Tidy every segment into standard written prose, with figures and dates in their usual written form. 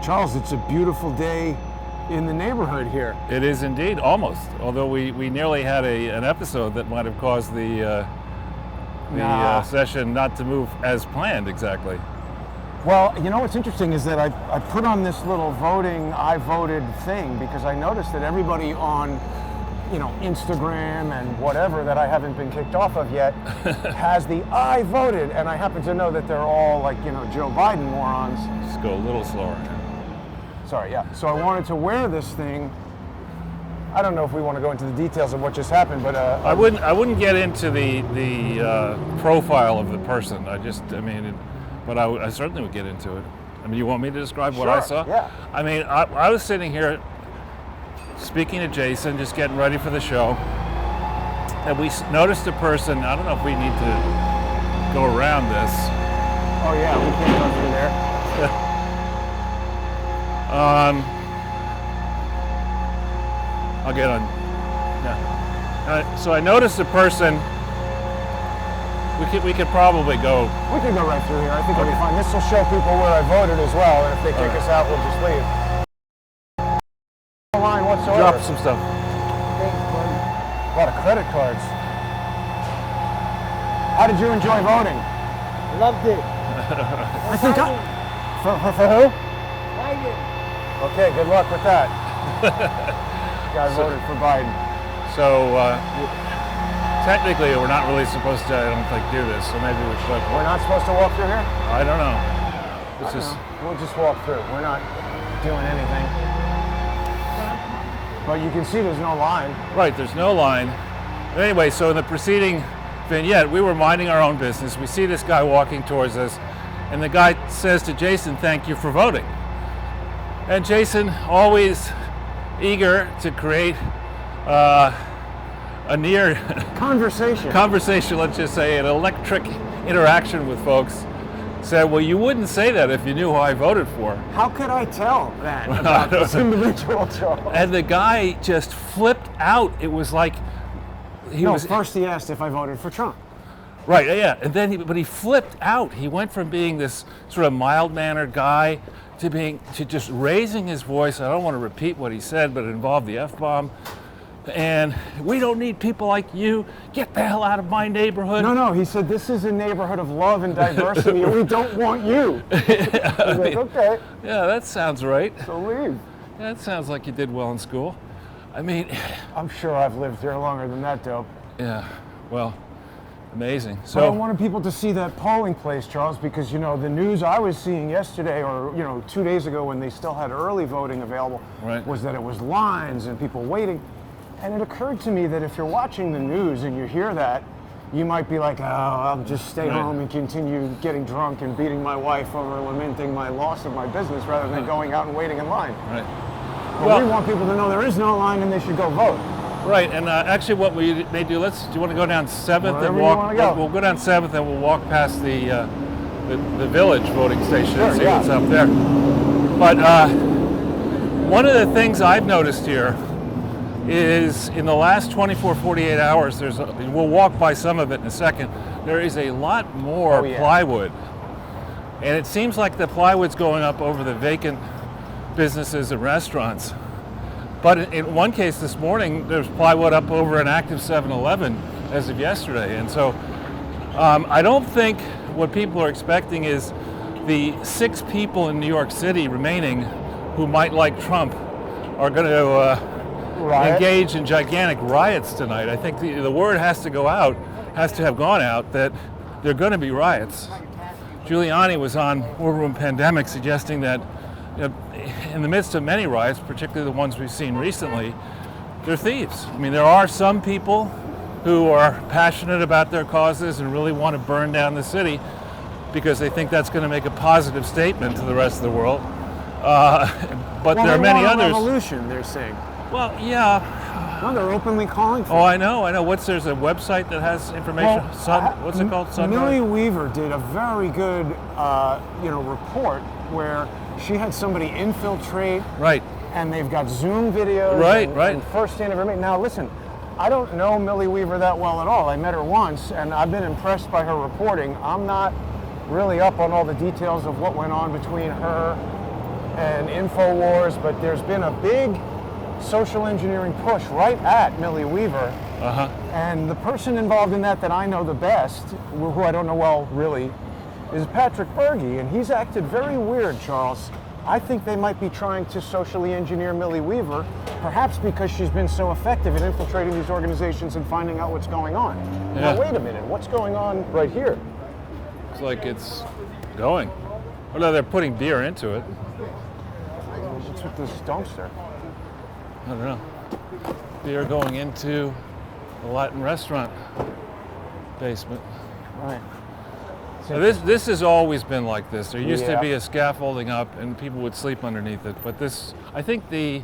Charles, it's a beautiful day in the neighborhood here. It is indeed, almost. Although we nearly had an episode that might have caused the session not to move as planned exactly. Well, you know what's interesting is that I put on this little voting, I voted thing because I noticed that everybody on, Instagram and whatever that I haven't been kicked off of yet has the I voted, and I happen to know that they're all like, Joe Biden morons. Just go a little slower. Sorry, yeah. So I wanted to wear this thing. I don't know if we want to go into the details of what just happened, but I wouldn't get into the profile of the person. But I certainly would get into it. I mean, you want me to describe what I saw? Yeah. I mean, I was sitting here speaking to Jason, just getting ready for the show, and we noticed a person. I don't know if we need to go around this. Oh yeah, we can't go through there. I'll get on. Yeah. So I noticed a person. We could probably go. We can go right through here. I think it'll be fine. This will show people where I voted as well, and if they kick us out, we'll just leave. No line whatsoever. Drop some stuff. A lot of credit cards. How did you enjoy voting? Loved it. I think For who? Biden. Okay, good luck with that. Guy voted for Biden. So technically, we're not really supposed to, I don't think, do this. So maybe we should. We're not supposed to walk through here? I don't know. We'll just walk through. We're not doing anything. But you can see there's no line. Right, there's no line. But anyway, so in the preceding vignette, we were minding our own business. We see this guy walking towards us, and the guy says to Jason, "Thank you for voting." And Jason, always eager to create a near conversation, let's just say, an electric interaction with folks, said, "Well, you wouldn't say that if you knew who I voted for." How could I tell that about this individual, Charles? And the guy just flipped out. It was like first he asked if I voted for Trump. Right, yeah, and then he flipped out. He went from being this sort of mild-mannered guy to just raising his voice. I don't want to repeat what he said, but it involved the F-bomb. And we don't need people like you. Get the hell out of my neighborhood. No, he said this is a neighborhood of love and diversity, and we don't want you. He's like, okay. Yeah, that sounds right. So leave. Yeah, that sounds like you did well in school. I mean, I'm sure I've lived here longer than that, dope. Yeah, well, amazing. So I wanted people to see that polling place, Charles, because the news I was seeing yesterday, or 2 days ago when they still had early voting available, was that it was lines and people waiting. And it occurred to me that if you're watching the news and you hear that, you might be like, oh, I'll just stay home and continue getting drunk and beating my wife over lamenting my loss of my business rather than going out and waiting in line. Right. Well, we want people to know there is no line and they should go vote. Right, and actually what we may do, do you want to go down 7th Wherever and walk? You want to go. We'll go down 7th and we'll walk past the village voting station and see what's up there. But one of the things I've noticed here is in the last 24, 48 hours, we'll walk by some of it in a second, there is a lot more plywood. And it seems like the plywood's going up over the vacant businesses and restaurants. But in one case this morning, there's plywood up over an active 7-Eleven as of yesterday. And so I don't think what people are expecting is the 6 people in New York City remaining who might like Trump are going to engage in gigantic riots tonight. I think the word has to have gone out that there are going to be riots. Giuliani was on War Room Pandemic suggesting that in the midst of many riots, particularly the ones we've seen recently, they're thieves. I mean, there are some people who are passionate about their causes and really want to burn down the city because they think that's going to make a positive statement to the rest of the world. But there are many others. Revolution, they're saying. Well, yeah. No, they're openly calling for it. Oh, I know. There's a website that has information. What's it called? Millie Weaver did a very good, report where she had somebody infiltrate. Right. And they've got Zoom videos. Right. And firsthand information. Now, listen, I don't know Millie Weaver that well at all. I met her once, and I've been impressed by her reporting. I'm not really up on all the details of what went on between her and InfoWars, but there's been a big social engineering push right at Millie Weaver. And the person involved in that I know the best, who I don't know well really, is Patrick Berge, and he's acted very weird, Charles. I think they might be trying to socially engineer Millie Weaver, perhaps because she's been so effective in infiltrating these organizations and finding out what's going on. Yeah. Now wait a minute, what's going on right here? Looks like it's going. Oh no, they're putting beer into it. What's with this dumpster? I don't know. Beer going into the Latin restaurant basement. Right. So this has always been like this. There used to Yeah. be a scaffolding up and people would sleep underneath it. But this, I think the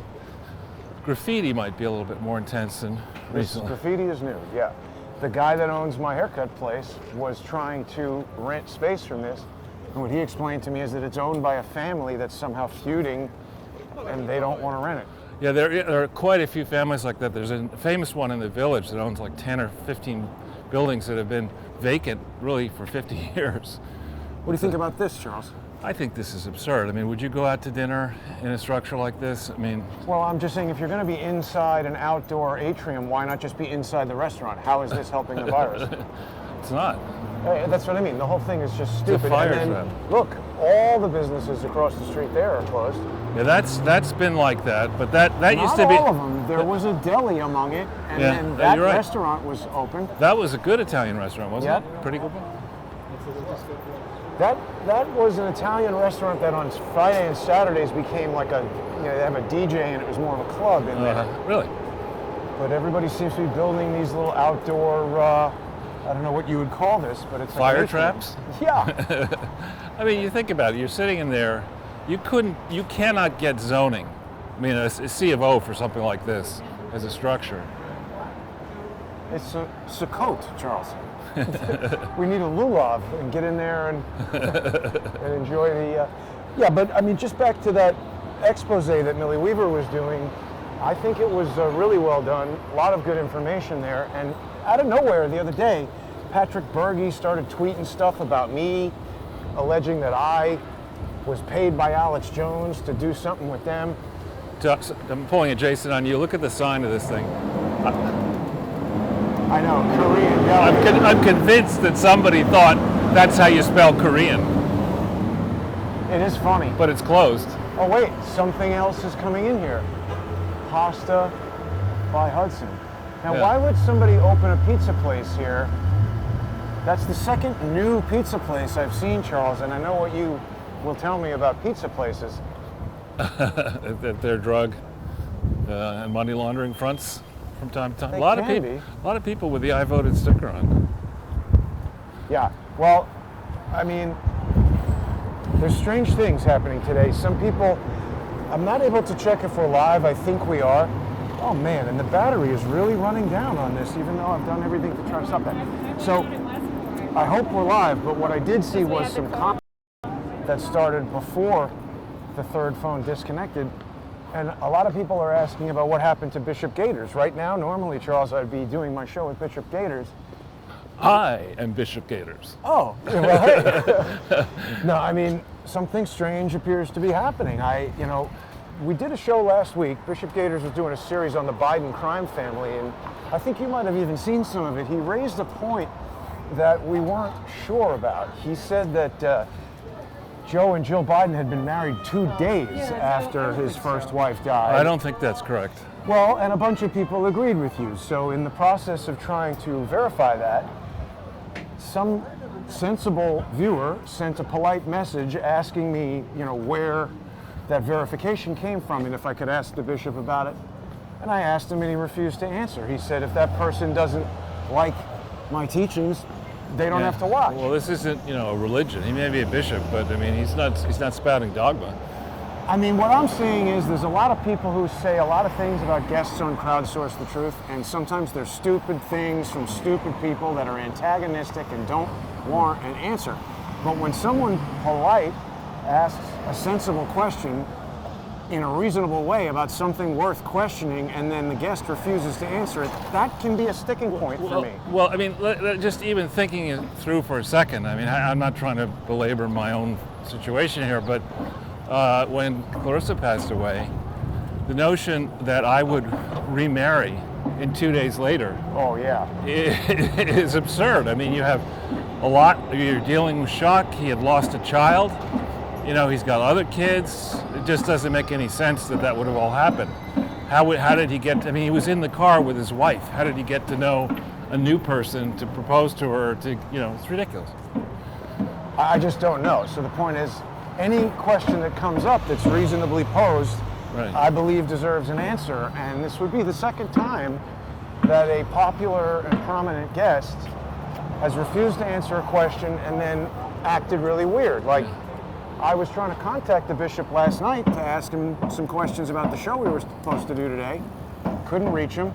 graffiti might be a little bit more intense than This recently. graffiti is new, yeah. The guy that owns my haircut place was trying to rent space from this. And what he explained to me is that it's owned by a family that's somehow feuding and they don't want to rent it. Yeah, there are quite a few families like that. There's a famous one in the village that owns like 10 or 15 buildings that have been vacant really for 50 years. What do you think about this, Charles? I think this is absurd. I mean, would you go out to dinner in a structure like this? I mean, Well, I'm just saying if you're going to be inside an outdoor atrium, why not just be inside the restaurant? How is this helping the virus? it's not. Hey, that's what I mean. The whole thing is just stupid. fire and then, trap. look, all the businesses across the street there are closed. Yeah, that's been like that, but that used Not to be. all of them. There was a deli among it, and Yeah, then yeah, that you're right. restaurant was open. That was a good Italian restaurant, wasn't Yeah. it? Pretty good one. That was an Italian restaurant that on Friday and Saturdays became like they have a DJ and it was more of a club in there. Really? But everybody seems to be building these little outdoor, I don't know what you would call this, but it's like Fire an atrium. traps? Yeah. I mean, you think about it. You're sitting in there. You cannot get zoning. I mean, a C of O for something like this as a structure. It's a Sukkot, Charles. We need a lulav and get in there and enjoy the. Yeah, but I mean, just back to that expose that Millie Weaver was doing, I think it was really well done. A lot of good information there. And out of nowhere the other day, Patrick Berge started tweeting stuff about me, alleging that I was paid by Alex Jones to do something with them. I'm pulling a Jason on you. Look at the sign of this thing. I know, Korean. Yeah, I'm convinced that somebody thought that's how you spell Korean, it is funny. but it's closed. Oh wait, something else is coming in here. Pasta by Hudson. Now Yeah. why would somebody open a pizza place here? That's the second new pizza place I've seen, Charles, and I know what you will tell me about pizza places. That they're drug and money laundering fronts from time to time. They A lot of can people, be. a lot of people with the I voted sticker on. Yeah, well, I mean, there's strange things happening today. Some people, I'm not able to check if we're live. I think we are. Oh man, and the battery is really running down on this, even though I've done everything to try to stop that. So I hope we're live, but what I did see was some comments that started before the third phone disconnected. And a lot of people are asking about what happened to Bishop Gators. Right now, normally, Charles, I'd be doing my show with Bishop Gators. I am Bishop Gators. Oh, well, hey. No, I mean, something strange appears to be happening. We did a show last week. Bishop Gators was doing a series on the Biden crime family, and I think you might have even seen some of it. He raised a point that we weren't sure about. He said that Joe and Jill Biden had been married 2 days after his first wife died. I don't think that's correct. Well, and a bunch of people agreed with you. So in the process of trying to verify that, some sensible viewer sent a polite message asking me, where that verification came from and if I could ask the bishop about it. And I asked him and he refused to answer. He said if that person doesn't like my teachings, they don't have to watch. Well, this isn't, a religion. He may be a bishop, but I mean, he's not spouting dogma. I mean, what I'm saying is there's a lot of people who say a lot of things about guests on Crowdsource the Truth, and sometimes they're stupid things from stupid people that are antagonistic and don't warrant an answer. But when someone polite asks a sensible question in a reasonable way about something worth questioning and then the guest refuses to answer it, that can be a sticking point for me. Well, I mean, just even thinking it through for a second, I mean, I'm not trying to belabor my own situation here, but when Clarissa passed away, the notion that I would remarry in 2 days later. Oh yeah. Is absurd. I mean, you have you're dealing with shock. He had lost a child. You know, he's got other kids. It just doesn't make any sense that that would have all happened. How did he get, I mean, he was in the car with his wife. How did he get to know a new person to propose to her, it's ridiculous. I just don't know. So the point is, any question that comes up that's reasonably posed, Right. I believe deserves an answer. And this would be the second time that a popular and prominent guest has refused to answer a question and then acted really weird. Like, I was trying to contact the bishop last night to ask him some questions about the show we were supposed to do today. Couldn't reach him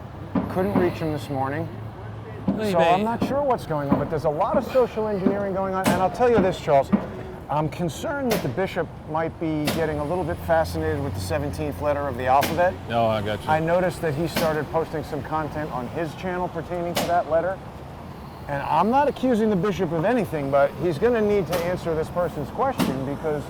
this morning. So I'm not sure what's going on, but there's a lot of social engineering going on. And I'll tell you this, Charles, I'm concerned that the bishop might be getting a little bit fascinated with the 17th letter of the alphabet. No, I got you. I noticed that he started posting some content on his channel pertaining to that letter. And I'm not accusing the bishop of anything, but he's going to need to answer this person's question, because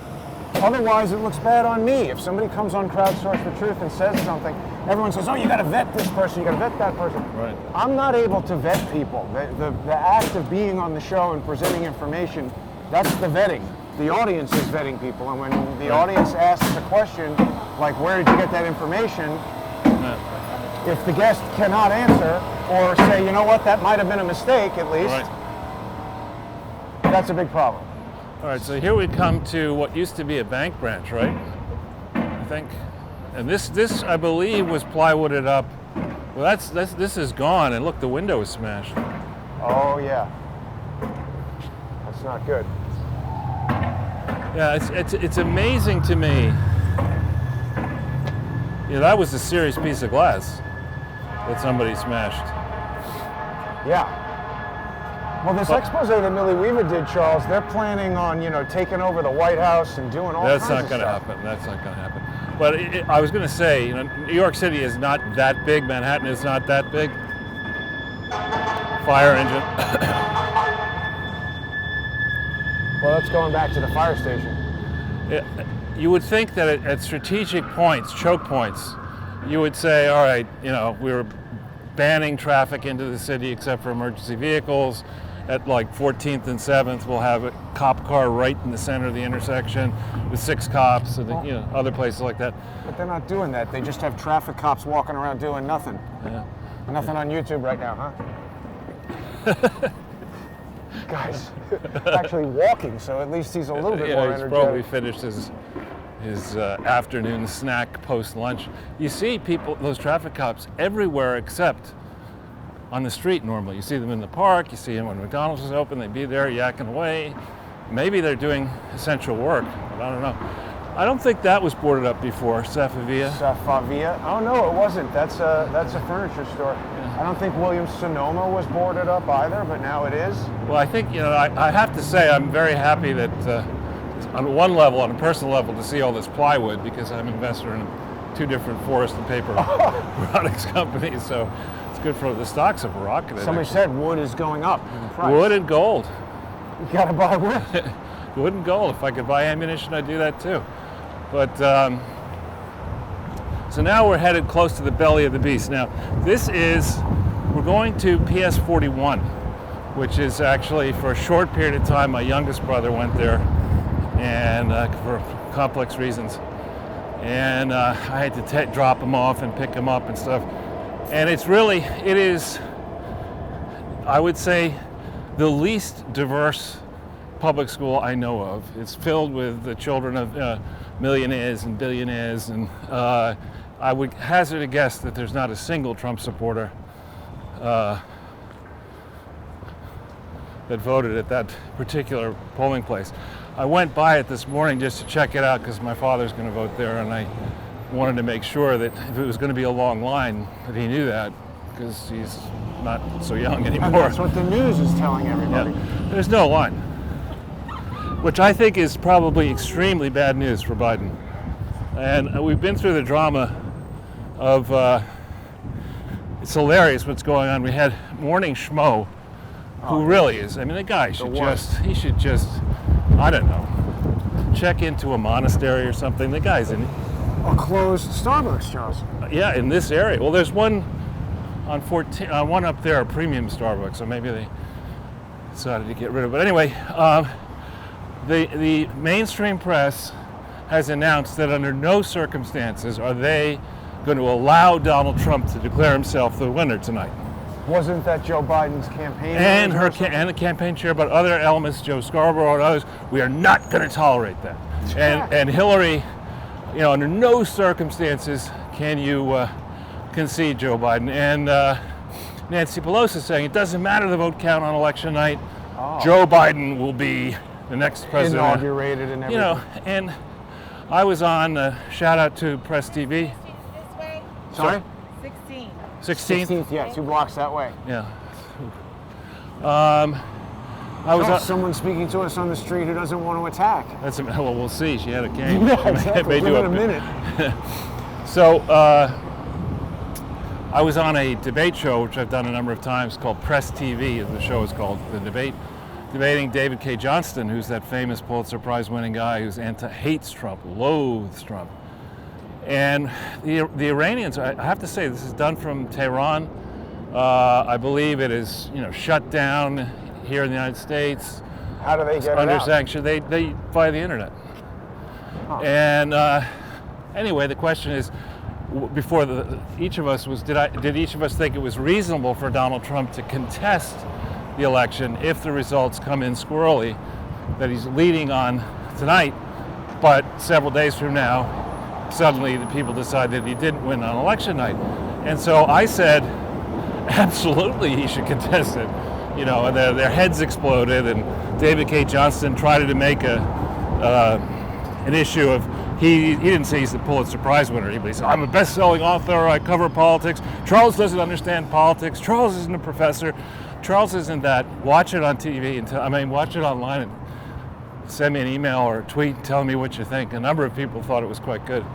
otherwise it looks bad on me. If somebody comes on Crowdsource for Truth and says something, everyone says, oh, you got to vet this person, you got to vet that person. Right. I'm not able to vet people. The act of being on the show and presenting information, that's the vetting. The audience is vetting people, and when the audience asks a question, like, where did you get that information? If the guest cannot answer, or say, you know what, that might have been a mistake at least, that's a big problem. All right, so here we come to what used to be a bank branch, right? I think. And this I believe was plywooded up. Well, this is gone, and look, the window is smashed. Oh yeah, that's not good. Yeah, it's amazing to me. Yeah, that was a serious piece of glass that somebody smashed. Yeah. Well, this expose that Millie Weaver did, Charles, they're planning on, taking over the White House and doing all kinds of stuff. That's not going to happen. That's not going to happen. But I was going to say, New York City is not that big. Manhattan is not that big. Fire engine. Well, that's going back to the fire station. You would think that at strategic points, choke points, you would say, all right, we were banning traffic into the city except for emergency vehicles. At like 14th and 7th, we'll have a cop car right in the center of the intersection with 6 cops and other places like that. But they're not doing that. They just have traffic cops walking around doing nothing. Yeah. Nothing on YouTube right now, huh? Guy's actually walking, so at least he's a little bit more energetic. He's probably finished his afternoon snack post-lunch. You see people, those traffic cops, everywhere except on the street normally. You see them in the park, you see them when McDonald's is open, they'd be there yakking away. Maybe they're doing essential work, but I don't know. I don't think that was boarded up before, Safavia. Safavia? Oh no, it wasn't. That's a furniture store. Yeah. I don't think Williams-Sonoma was boarded up either, but now it is. Well, I think, I have to say I'm very happy that on one level, on a personal level, to see all this plywood, because I'm an investor in 2 different forest and paper products companies, so it's good for the stocks have rocketed. Somebody said wood is going up in price. Wood and gold. You gotta buy wood. Wood and gold. If I could buy ammunition, I'd do that too. But, so now we're headed close to the belly of the beast. Now, we're going to PS 41, which is actually, for a short period of time, my youngest brother went there, and for complex reasons. And I had to drop him off and pick him up and stuff. And it is, I would say, the least diverse public school I know of. It's filled with the children of millionaires and billionaires, and I would hazard a guess that there's not a single Trump supporter that voted at that particular polling place. I went by it this morning just to check it out because my father's going to vote there, and I wanted to make sure that if it was going to be a long line, that he knew that, because he's not so young anymore. And that's what the news is telling everybody. Yeah. There's no line, which I think is probably extremely bad news for Biden. And we've been through the drama of, it's hilarious what's going on. We had Morning Schmo, who really is, the guy should I don't know, check into a monastery or something. The guy's in, A closed Starbucks, Charles. yeah, in this area. Well, there's one on 14, one up there, a premium Starbucks, so maybe they decided to get rid of it. But anyway, the mainstream press has announced that under no circumstances are they going to allow Donald Trump to declare himself the winner tonight. Wasn't that Joe Biden's campaign? And and the campaign chair, but other elements, Joe Scarborough and others, we are not going to tolerate that. And Hillary, you know, under no circumstances can you concede Joe Biden. And Nancy Pelosi saying it doesn't matter the vote count on election night. Oh. Joe Biden will be the next president. Inaugurated and everything. You know, and I was on, shout out to Press TV. This way? Sorry? 16. 16th? 16th, yeah, 2 blocks that way. Yeah. I was someone speaking to us on the street who doesn't want to attack. That's well, we'll see. She had a cane. Yeah, exactly. Give it a minute. So I was on a debate show, which I've done a number of times, called Press TV. The show is called The Debate, debating David K. Johnston, who's that famous Pulitzer Prize-winning guy who's hates Trump, loathes Trump. And the Iranians, I have to say, this is done from Tehran. I believe it is, shut down here in the United States. How do they get under it out? sanction? They via the internet. Huh. And anyway, the question is, before each of us was, did each of us think it was reasonable for Donald Trump to contest the election if the results come in squirrely, that he's leading on tonight, but several days from now, suddenly the people decide that he didn't win on election night. And so I said, absolutely he should contest it. And their heads exploded, and David K. Johnston tried to make an issue of, he didn't say he's the Pulitzer Prize winner, but he said, I'm a best-selling author, I cover politics. Charles doesn't understand politics. Charles isn't a professor. Charles isn't that. Watch it on TV, watch it online and send me an email or a tweet telling me what you think. A number of people thought it was quite good.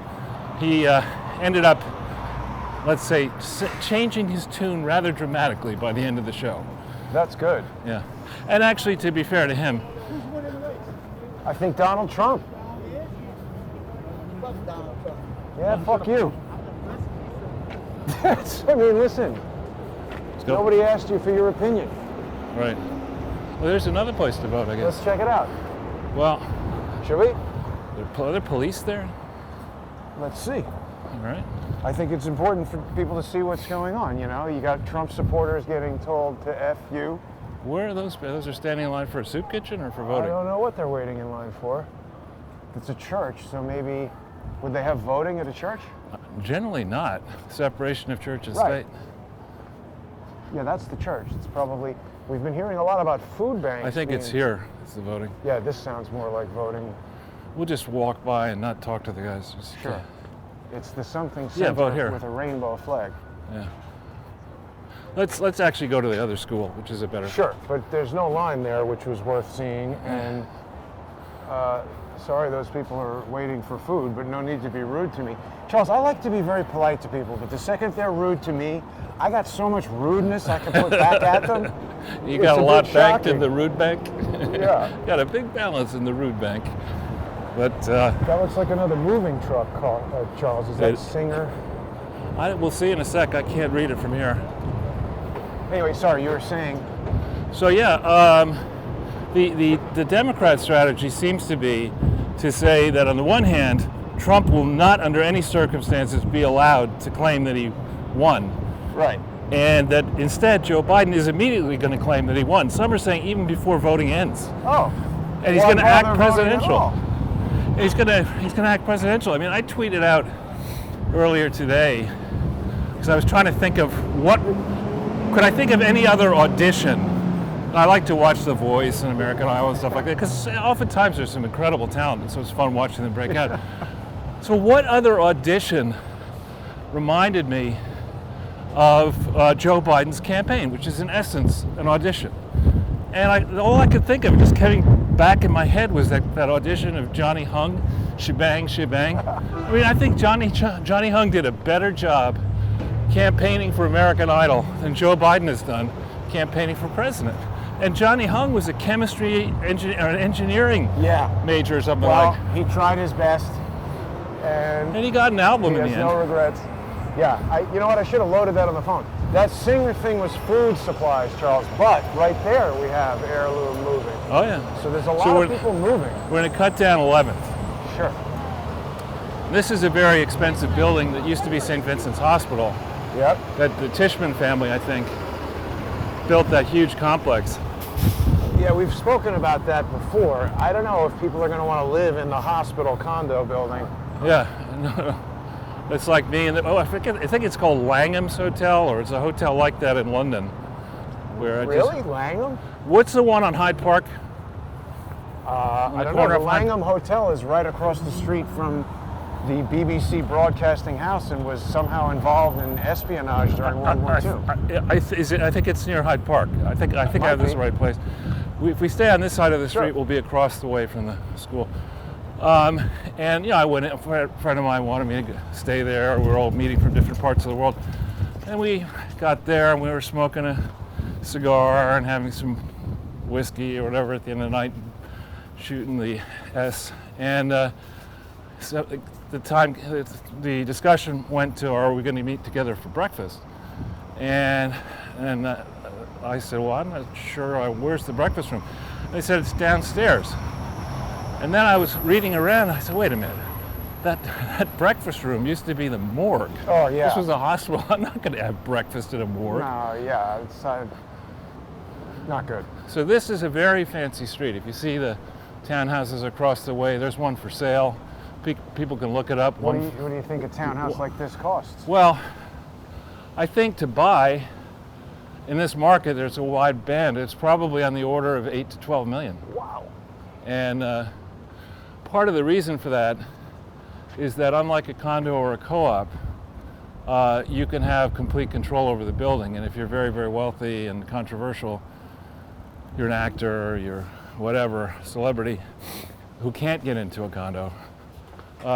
He ended up, let's say, changing his tune rather dramatically by the end of the show. That's good. Yeah. And actually, to be fair to him, I think Donald Trump. Yeah, fuck you. Listen. Nobody asked you for your opinion. Right. Well, there's another place to vote, I guess. Let's check it out. Well, should we? Are there police there? Let's see. All right. I think it's important for people to see what's going on. You got Trump supporters getting told to F you. Where are those? Those are standing in line for a soup kitchen or for voting? I don't know what they're waiting in line for. It's a church, so maybe would they have voting at a church? Generally not. Separation of church and right. state. Yeah, that's the church. It's probably, we've been hearing a lot about food banks. I think it's here. It's the voting. Yeah, this sounds more like voting. We'll just walk by and not talk to the guys. Sure. It's the something center vote here. with a rainbow flag. Yeah. Let's actually go to the other school, which is a better. Sure, but there's no line there, which was worth seeing. And sorry, those people are waiting for food, but no need to be rude to me. Charles, I like to be very polite to people, but the second they're rude to me, I got so much rudeness I can put back at them. You got a lot banked in the rude bank? Yeah. Got a big balance in the rude bank. But that looks like another moving truck, Charles. Is that Singer? We'll see in a sec. I can't read it from here. Anyway, sorry, you were saying. So yeah, the Democrat strategy seems to be to say that on the one hand, Trump will not under any circumstances be allowed to claim that he won. Right. And that instead Joe Biden is immediately going to claim that he won. Some are saying even before voting ends. Oh. And he's going to act presidential. He's going to act presidential. I tweeted out earlier today because I was trying to think of could I think of any other audition. I like to watch The Voice and American Idol and stuff like that because oftentimes there's some incredible talent, and so it's fun watching them break out. So what other audition reminded me of Joe Biden's campaign, which is in essence an audition? And all I could think of, just getting back in my head, was that audition of Johnny Hung, Shebang, Shebang. I think Johnny Hung did a better job campaigning for American Idol than Joe Biden has done campaigning for president. And Johnny Hung was a chemistry engineering Yeah. major or something Well, like. he tried his best, and And he got an album he in has the no end. regrets. Yeah, you know what? I should have loaded that on the phone. That Singer thing was food supplies, Charles. But right there we have heirloom moving. Oh yeah. So there's a lot So of people moving. We're going to cut down 11th. Sure. This is a very expensive building that used to be St. Vincent's Hospital. Yep. That the Tishman family, I think, built that huge complex. Yeah, we've spoken about that before. I don't know if people are going to want to live in the hospital condo building. Yeah. It's like me and I think it's called Langham's Hotel, or it's a hotel like that in London. Where Really? Langham? What's the one on Hyde Park? I don't know. corner The of Hyde- Langham Hotel is right across the street from the BBC Broadcasting House and was somehow involved in espionage during World War II. I think it's near Hyde Park. I think I Might have this be. right place. If we stay on this side of the street, Sure. we'll be across the way from the school. And I went. A friend of mine wanted me to stay there. We were all meeting from different parts of the world, and we got there and we were smoking a cigar and having some whiskey or whatever at the end of the night, shooting the S. And so the discussion went to, are we going to meet together for breakfast? And I said, well, I'm not sure. Where's the breakfast room? They said it's downstairs. And then I was reading around. And I said, wait a minute. That breakfast room used to be the morgue. Oh, yeah. This was a hospital. I'm not going to have breakfast in a morgue. No, yeah, it's not good. So this is a very fancy street. If you see the townhouses across the way, there's one for sale. People can look it up. What do you think a townhouse like this costs? Well, I think to buy in this market, there's a wide band. It's probably on the order of 8 to 12 million. Wow. And part of the reason for that is that unlike a condo or a co-op, you can have complete control over the building. And if you're very, very wealthy and controversial, you're an actor, you're whatever, celebrity, who can't get into a condo,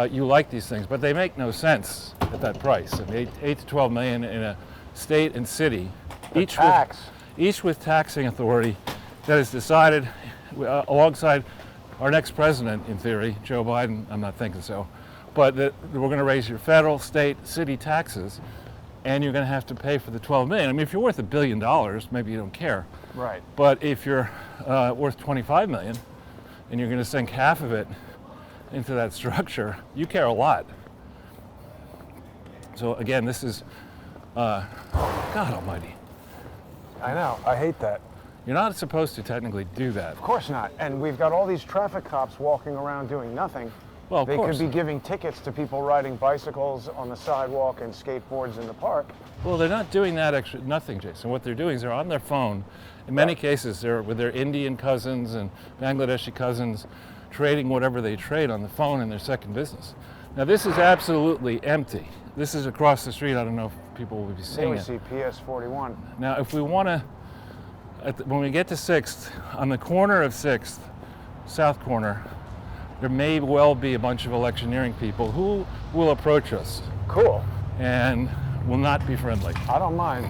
you like these things. But they make no sense at that price. I mean, 8 to 12 million in a state and city, each with taxing authority that is decided alongside our next president, in theory, Joe Biden. I'm not thinking so, but that we're going to raise your federal, state, city taxes, and you're going to have to pay for the 12 million. I mean, if you're worth $1 billion, maybe you don't care. Right. But if you're worth 25 million, and you're going to sink half of it into that structure, you care a lot. So again, this is, God Almighty. I know. I hate that. You're not supposed to technically do that. Of course not. And we've got all these traffic cops walking around doing nothing. Well, of They course. could be giving tickets to people riding bicycles on the sidewalk and skateboards in the park. Well, they're not doing that actually, nothing, Jason. What they're doing is they're on their phone. In many cases, they're with their Indian cousins and Bangladeshi cousins, trading whatever they trade on the phone in their second business. Now, this is absolutely empty. This is across the street. I don't know if people will be Here seeing we it. see PS 41. Now, if we want to, when we get to 6th, on the corner of 6th, south corner, there may well be a bunch of electioneering people who will approach us Cool. and will not be friendly. I don't mind.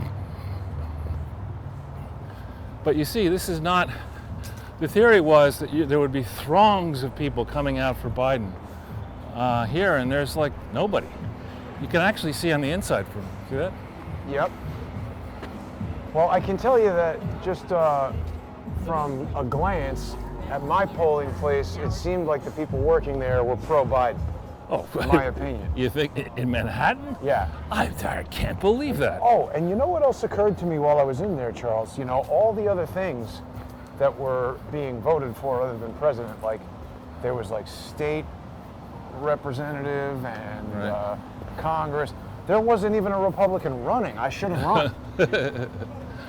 But you see, this is not, the theory was that there would be throngs of people coming out for Biden here, and there's like nobody. You can actually see on the inside from, see that? Yep. Well, I can tell you that just from a glance at my polling place, it seemed like the people working there were pro-Biden, Oh, in my opinion. You think in Manhattan? Yeah. I can't believe that. Oh, and you know what else occurred to me while I was in there, Charles? You know, all the other things that were being voted for other than president, like there was like state representative and Right. Congress. There wasn't even a Republican running. I should have run.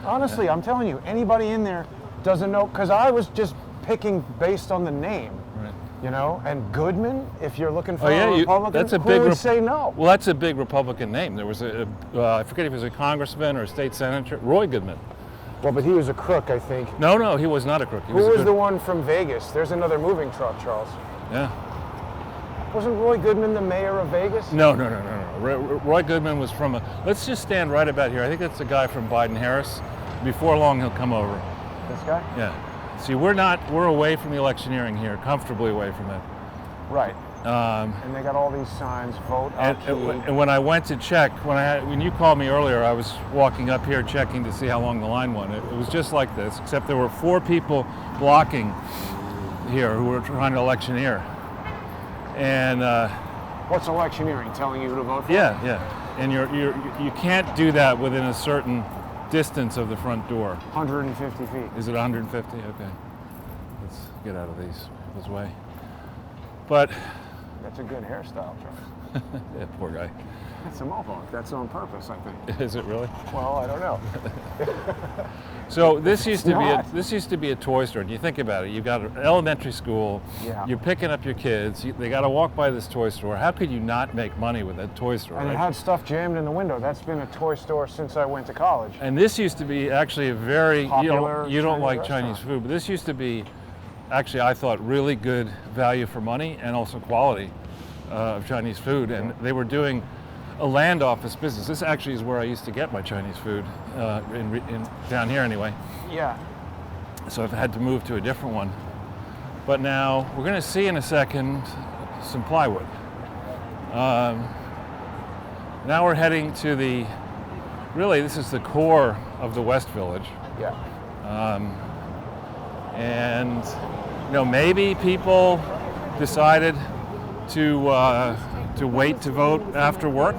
Honestly, I'm telling you, anybody in there doesn't know, because I was just picking based on the name. Right. You know, and Goodman, if you're looking for Oh, yeah, a Republican, that's a who big would say no? Well, that's a big Republican name. There was I forget if he was a congressman or a state senator, Roy Goodman. Well, but he was a crook, I think. No, he was not a crook. He Who was a was good, the one from Vegas? There's another moving truck, Charles. Yeah. Wasn't Roy Goodman the mayor of Vegas? No. Roy Goodman was from let's just stand right about here. I think that's the guy from Biden-Harris. Before long, he'll come over. This guy? Yeah. See, we're away from the electioneering here, comfortably away from it. Right. And they got all these signs, vote And, and when I went to check, when you called me earlier, I was walking up here checking to see how long the line was. It was just like this, except there were 4 people blocking here who were trying to electioneer. And what's electioneering? Telling you who to vote for? yeah, yeah. And you can't do that within a certain distance of the front door. 150 feet. Is it 150? Okay. Let's get out of this way. But that's a good hairstyle, Charles. yeah, poor guy. It's a mohawk. That's on purpose, I think. Is it really? Well, I don't know. So this used to be a toy store. Do you think about it? You've got an elementary school. Yeah. You're picking up your kids. They got to walk by this toy store. How could you not make money with that toy store? And right? it had stuff jammed in the window. That's been a toy store since I went to college. And this used to be actually a very Popular you don't like Chinese Chinese food, but this used to be actually, I thought, really good value for money and also quality of Chinese food. And they were doing a land office business. This actually is where I used to get my Chinese food, down here anyway. Yeah. So I've had to move to a different one. But now we're going to see in a second some plywood. Now we're heading to this is the core of the West Village. Yeah. And maybe people decided to wait to vote after work.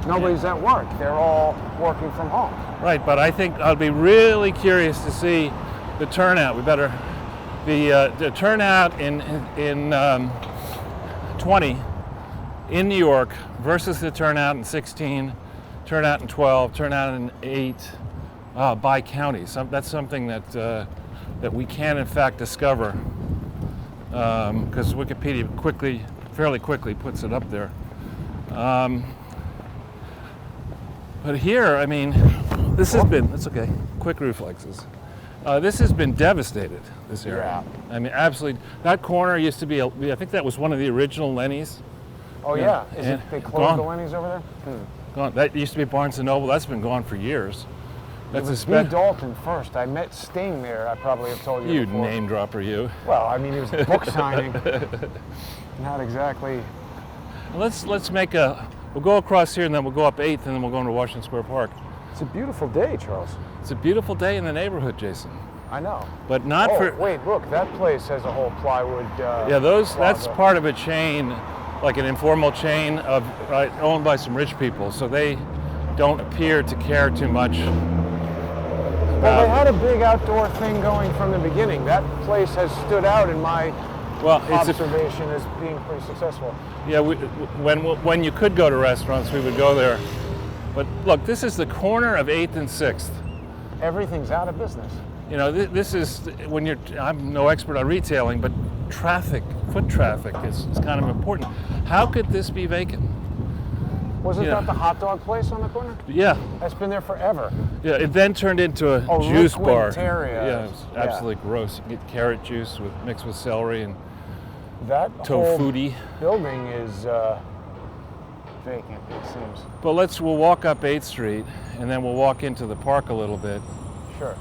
Nobody's at work. They're all working from home. Right, but I think I'll be really curious to see the turnout. The turnout in 20 in New York versus the turnout in 16, turnout in 12, turnout in 8 by county. That's something that we can in fact discover because Wikipedia fairly quickly puts it up there. But here, I mean, it's okay, quick reflexes. This has been devastated, this area. Yeah. I mean, absolutely. That corner used to be, I think that was one of the original Lenny's. Oh yeah, they closed the Lenny's over there? Gone. That used to be Barnes & Noble, that's been gone for years. It was B. Dalton first. I met Sting there, I probably have told you You before. name dropper, you. Well, I mean, he was book signing. Not exactly. Let's we'll go across here and then we'll go up 8th and then we'll go into Washington Square Park. It's a beautiful day, Charles. It's a beautiful day in the neighborhood, Jason. I know. But not for... wait, look, that place has a whole plywood yeah, that's part of a chain, like an informal chain owned by some rich people, so they don't appear to care too much. Well, they had a big outdoor thing going from the beginning. That place has stood out in my observation as being pretty successful. Yeah, when you could go to restaurants, we would go there. But look, this is the corner of 8th and 6th. Everything's out of business. This is I'm no expert on retailing, but foot traffic is kind of important. How could this be vacant? Wasn't that the hot dog place on the corner? Yeah. That's been there forever. Yeah, it then turned into a juice bar. Yeah, it was absolutely gross. You get carrot juice mixed with celery and that tofuti. Whole building is vacant, it seems. But we'll walk up 8th Street and then we'll walk into the park a little bit. Sure.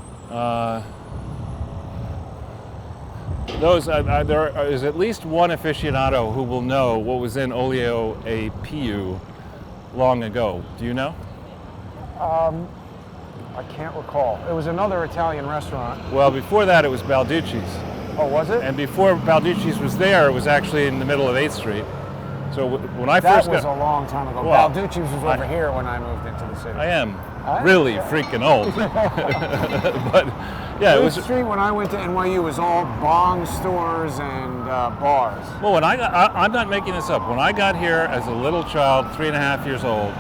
There is at least one aficionado who will know what was in Olio a Piu long ago. Do you know? I can't recall. It was another Italian restaurant. Well, before that it was Balducci's. Oh, was it? And before Balducci's was there, it was actually in the middle of 8th Street. So when I that first was a long time ago. Well, Balducci's was over here when I moved into the city. I am really freaking old. But yeah, it was. 8th Street when I went to NYU was all bong stores and bars. Well, I'm not making this up. When I got here as a little child, 3.5 years old,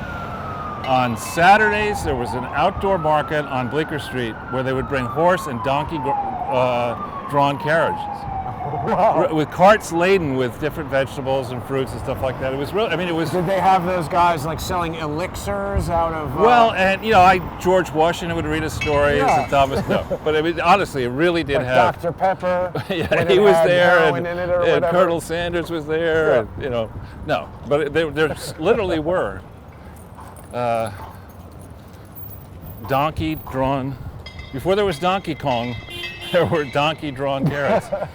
on Saturdays there was an outdoor market on Bleecker Street where they would bring horse and donkey drawn carriages. Wow. With carts laden with different vegetables and fruits and stuff like that. It was real. I mean, it was. Did they have those guys like selling elixirs out of? Well, and George Washington would read us stories and Thomas. No, but I mean, honestly, it really did like have. Dr. Pepper. Yeah, he was there, and Colonel Sanders was there. Yeah. And, no, but there literally were donkey-drawn Before there was Donkey Kong, there were donkey-drawn carrots. Now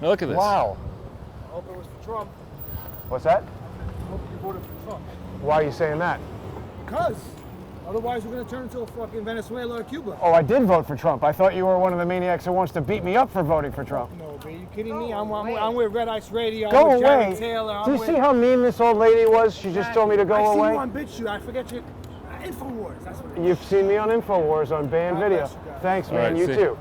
look at this. Wow. I hope it was for Trump. What's that? I hope you voted for Trump. Why are you saying that? Because otherwise we're going to turn into a fucking Venezuela or Cuba. Oh, I did vote for Trump. I thought you were one of the maniacs who wants to beat me up for voting for Trump. No, are you kidding me? I'm with Red Ice Radio. I'm Go with away. Jared Taylor. Do you see how mean this old lady was? She just told me to go I away. see you on BitChute. I forget you. InfoWars. That's what it is. You've seen me on InfoWars on banned God video. bless you guys. Thanks, All man. right, You see. too.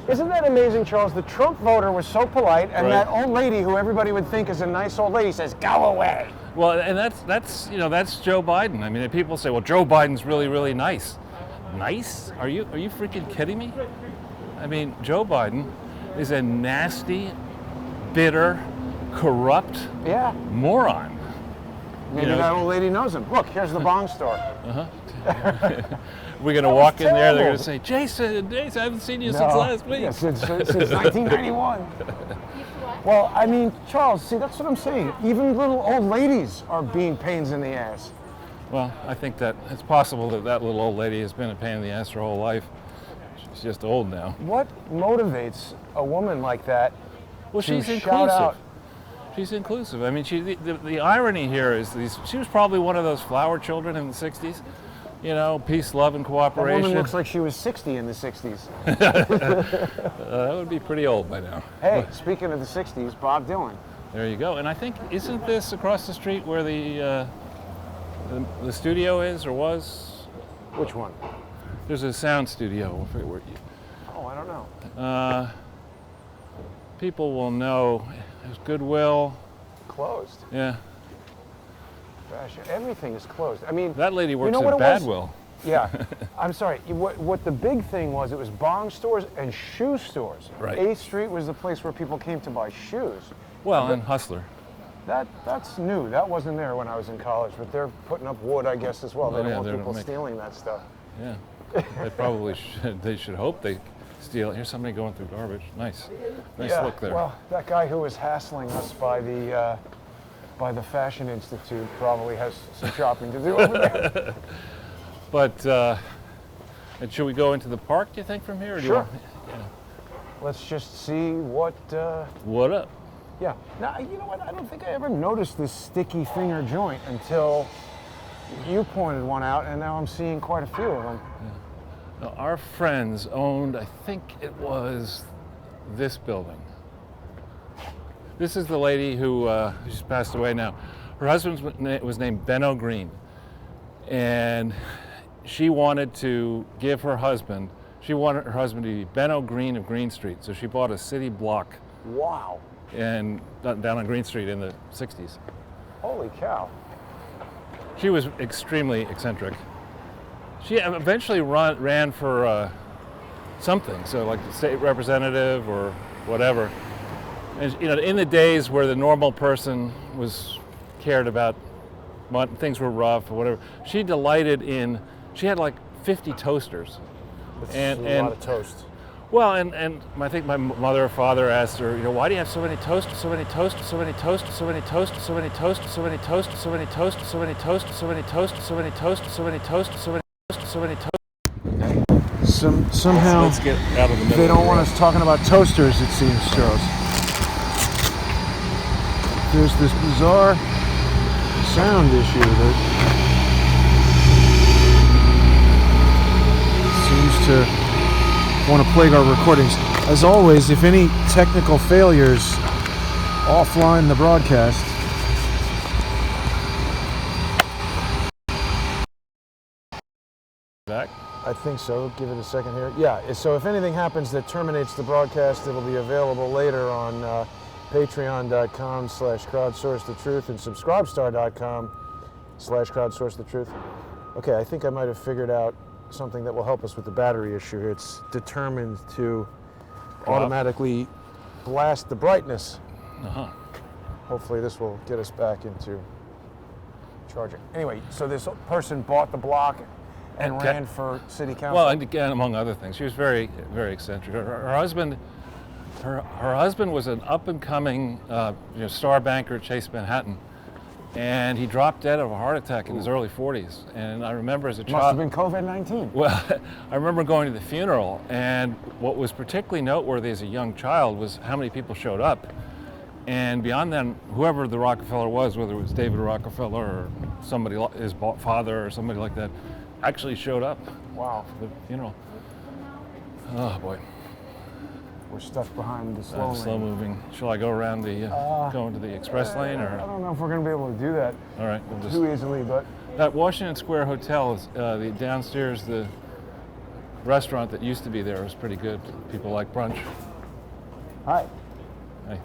Isn't that amazing, Charles? The Trump voter was so polite, and Right. that old lady, who everybody would think is a nice old lady, says, "Go away." Well, and that's Joe Biden. I mean, people say, well, Joe Biden's really, really nice. Nice? Are you freaking kidding me? I mean, Joe Biden is a nasty, bitter, corrupt Yeah. moron. Maybe You know. that old lady knows him. Look, here's the Bong store. We're going to That walk was in there, they're terrible. going to say, Jason, I haven't seen you since last week. Yeah, since 1991. Well, I mean, Charles, see, that's what I'm saying. Even little old ladies are being pains in the ass. Well, I think that it's possible that that little old lady has been a pain in the ass her whole life. She's just old now. What motivates a woman like that Well, to she's shout inclusive. out? She's inclusive. I mean, the irony here is she was probably one of those flower children in the 60s. You know, peace, love, and The cooperation. woman looks like she was 60 in the 60s. That would be pretty old by now. Hey, speaking of the 60s, Bob Dylan. There you go. And I think, isn't this across the street where the studio is or was? Which one? There's a sound studio. I forget where Oh, I don't know. people will know. There's Goodwill. Closed. Yeah. Gosh, everything is closed. I mean, That lady works know what at it was? Badwill. yeah. I'm sorry. What the big thing was, it was bong stores and shoe stores. Right. 8th Street was the place where people came to buy shoes. Well, and Hustler. That's new. That wasn't there when I was in college, but they're putting up wood, I guess, as well. They Oh, don't yeah, want they don't people make- stealing that stuff. Yeah. They probably should. They should hope they steal it. Here's somebody going through garbage. Nice. Nice Yeah, look there. well, that guy who was hassling us by the Fashion Institute probably has some shopping to do over there. But, and should we go into the park, do you think, from here? Or do you Sure. want- Let's just see what. What up? Yeah. Now, you know what? I don't think I ever noticed this sticky finger joint until you pointed one out, and now I'm seeing quite a few of them. Now, our friends owned, I think it was this building. This is the lady who she's passed away now. Her husband was named Benno Green, and she wanted to give her husband, she wanted her husband to be Benno Green of Green Street, so she bought a city block Wow. and down on Green Street in the 60s. Holy cow. She was extremely eccentric. She eventually ran for something, so like state representative or whatever. And you know, in the days where the normal person was cared about, things were rough or whatever, she delighted in. She had like 50 toasters. That's And- a lot of toast. Well, and I think my mother or father asked her, you know, why do you have so many toasters, so many toasters, so many toasters, so many toasters, so many toasters, so many toasters, so many toasters, so many toasters, so many toasters, so many toasters, so many toasters, so many toasters, so many toasters. Somehow Let's get out of the middle. they of the don't want road. us talking about toasters, it seems, Charles. There's this bizarre sound issue that seems to want to plague our recordings. As always, if any technical failures offline the broadcast, Back. I think so. Give it a second here. Yeah, so if anything happens that terminates the broadcast, it'll be available later on patreon.com/crowdsourcethetruth and subscribestar.com/crowdsourcethetruth. Okay, I think I might have figured out something that will help us with the battery issue. It's determined to automatically blast the brightness. Uh-huh. Hopefully this will get us back into charging. Anyway, so this person bought the block and Okay. ran for city council. Well, and again, among other things, she was very, very eccentric. Her husband, her husband was an up and coming, star banker at Chase Manhattan, and he dropped dead of a heart attack in his early 40s. And I remember as a Must child. have been COVID-19. Well, I remember going to the funeral, and what was particularly noteworthy as a young child was how many people showed up. And beyond that, whoever the Rockefeller was, whether it was David Rockefeller or somebody, his father or somebody like that, actually showed up. Wow. For the funeral. Oh boy. We're stuck behind the slow lane. Slow moving. Shall I go around the, go into the express lane, I or? don't know if we're going to be able to do that All right, we'll just. too easily, but That Washington Square Hotel is the downstairs. The restaurant that used to be there was pretty good. People like brunch. hi. Hey.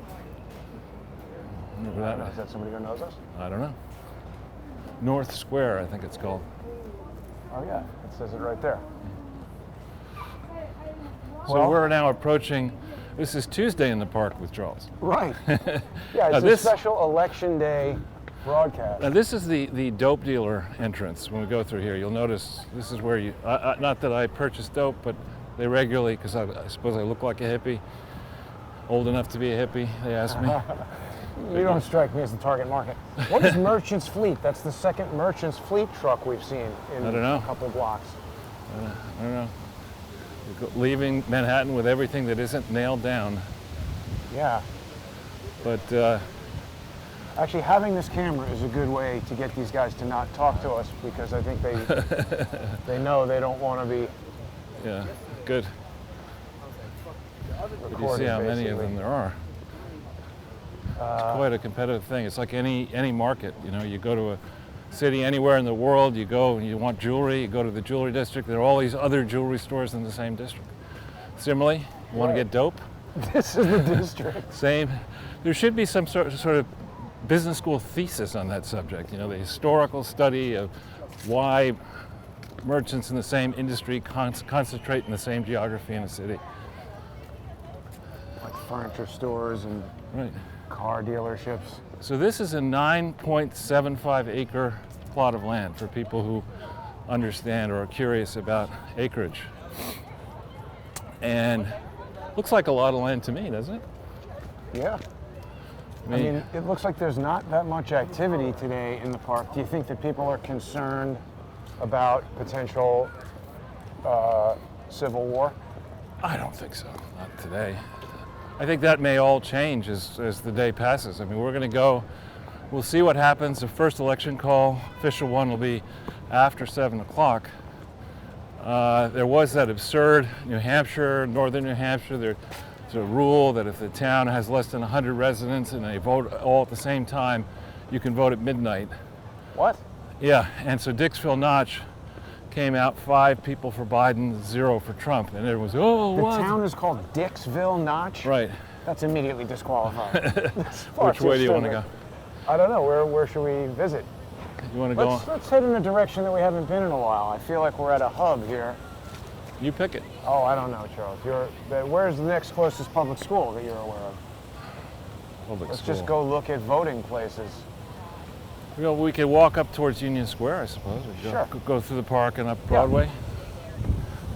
Remember I don't know, that? is that somebody who knows us? I don't know. North Square, I think it's called. Oh yeah, it says it right there. So Well- we're now approaching. This is Tuesday in the park with Charles. Right. Yeah, it's a this- special election day broadcast. Now this is the dope dealer entrance. When we go through here, you'll notice this is where you. Not that I purchase dope, but they regularly, because I suppose I look like a hippie, old enough to be a hippie. They ask me. You don't strike me as the target market. What is Merchant's Fleet? That's the second Merchant's Fleet truck we've seen in I don't know. a couple blocks. I don't know. Leaving Manhattan with everything that isn't nailed down, Yeah. but Actually, having this camera is a good way to get these guys to not talk to us, because I think they know they don't want to be yeah, good. But you see recorded, how many of basically. them there are. It's quite a competitive thing. It's like any market. You know, you go to a city anywhere in the world, you go and you want jewelry, you go to the jewelry district. There are all these other jewelry stores in the same district. Similarly, you want to Right. get dope? This is the district. Same. There should be some sort of business school thesis on that subject. You know, the historical study of why merchants in the same industry concentrate in the same geography in a city. Like furniture stores and Right. car dealerships. So this is a 9.75 acre plot of land for people who understand or are curious about acreage. And looks like a lot of land to me, doesn't it? Yeah. I mean, it looks like there's not that much activity today in the park. Do you think that people are concerned about potential civil war? I don't think so, not today. I think that may all change as the day passes. I mean, we're going to go, we'll see what happens. The first election call, official one, will be after 7 o'clock. There was that absurd New Hampshire, northern New Hampshire, there's a rule that if the town has less than 100 residents and they vote all at the same time, you can vote at midnight. What? Yeah, and so Dixville Notch came out 5 people for Biden, 0 for Trump, and it was, oh, The what? town is called Dixville Notch? Right. That's immediately disqualified. Which way do you want to go? I don't know. Where should we visit? You want to go? Let's head in a direction that we haven't been in a while. I feel like we're at a hub here. You pick it. Oh, I don't know, Charles. Where's the next closest public school that you're aware of? Public Let's school. just go look at voting places. You know, we could walk up towards Union Square, I suppose. We could Sure. go through the park and up Broadway.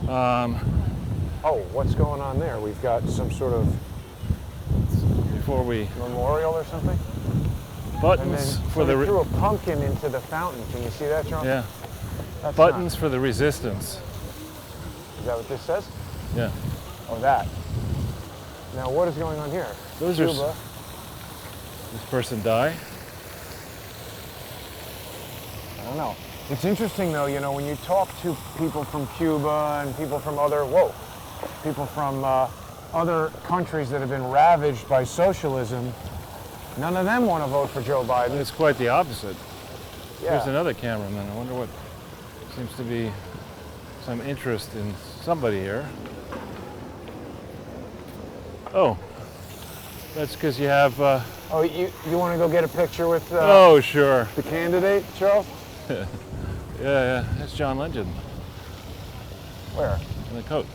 Oh, what's going on there? We've got some sort of Before we memorial or something? And then buttons for the somebody threw a pumpkin into the fountain. Can you see that, Charles? yeah That's buttons for the resistance. Is that what this says? Yeah, Oh, that. Now, what is going on here? Those are Cuba. this person die. I don't know. It's interesting, though, you know, when you talk to people from Cuba and people from other other countries that have been ravaged by socialism, none of them want to vote for Joe Biden. It's quite the opposite. Yeah. There's another cameraman. I wonder what seems to be some interest in somebody here. Oh, that's because you have. Oh, you want to go get a picture with Oh, sure. the candidate, Charles? Yeah, that's John Legend Where? in the coat.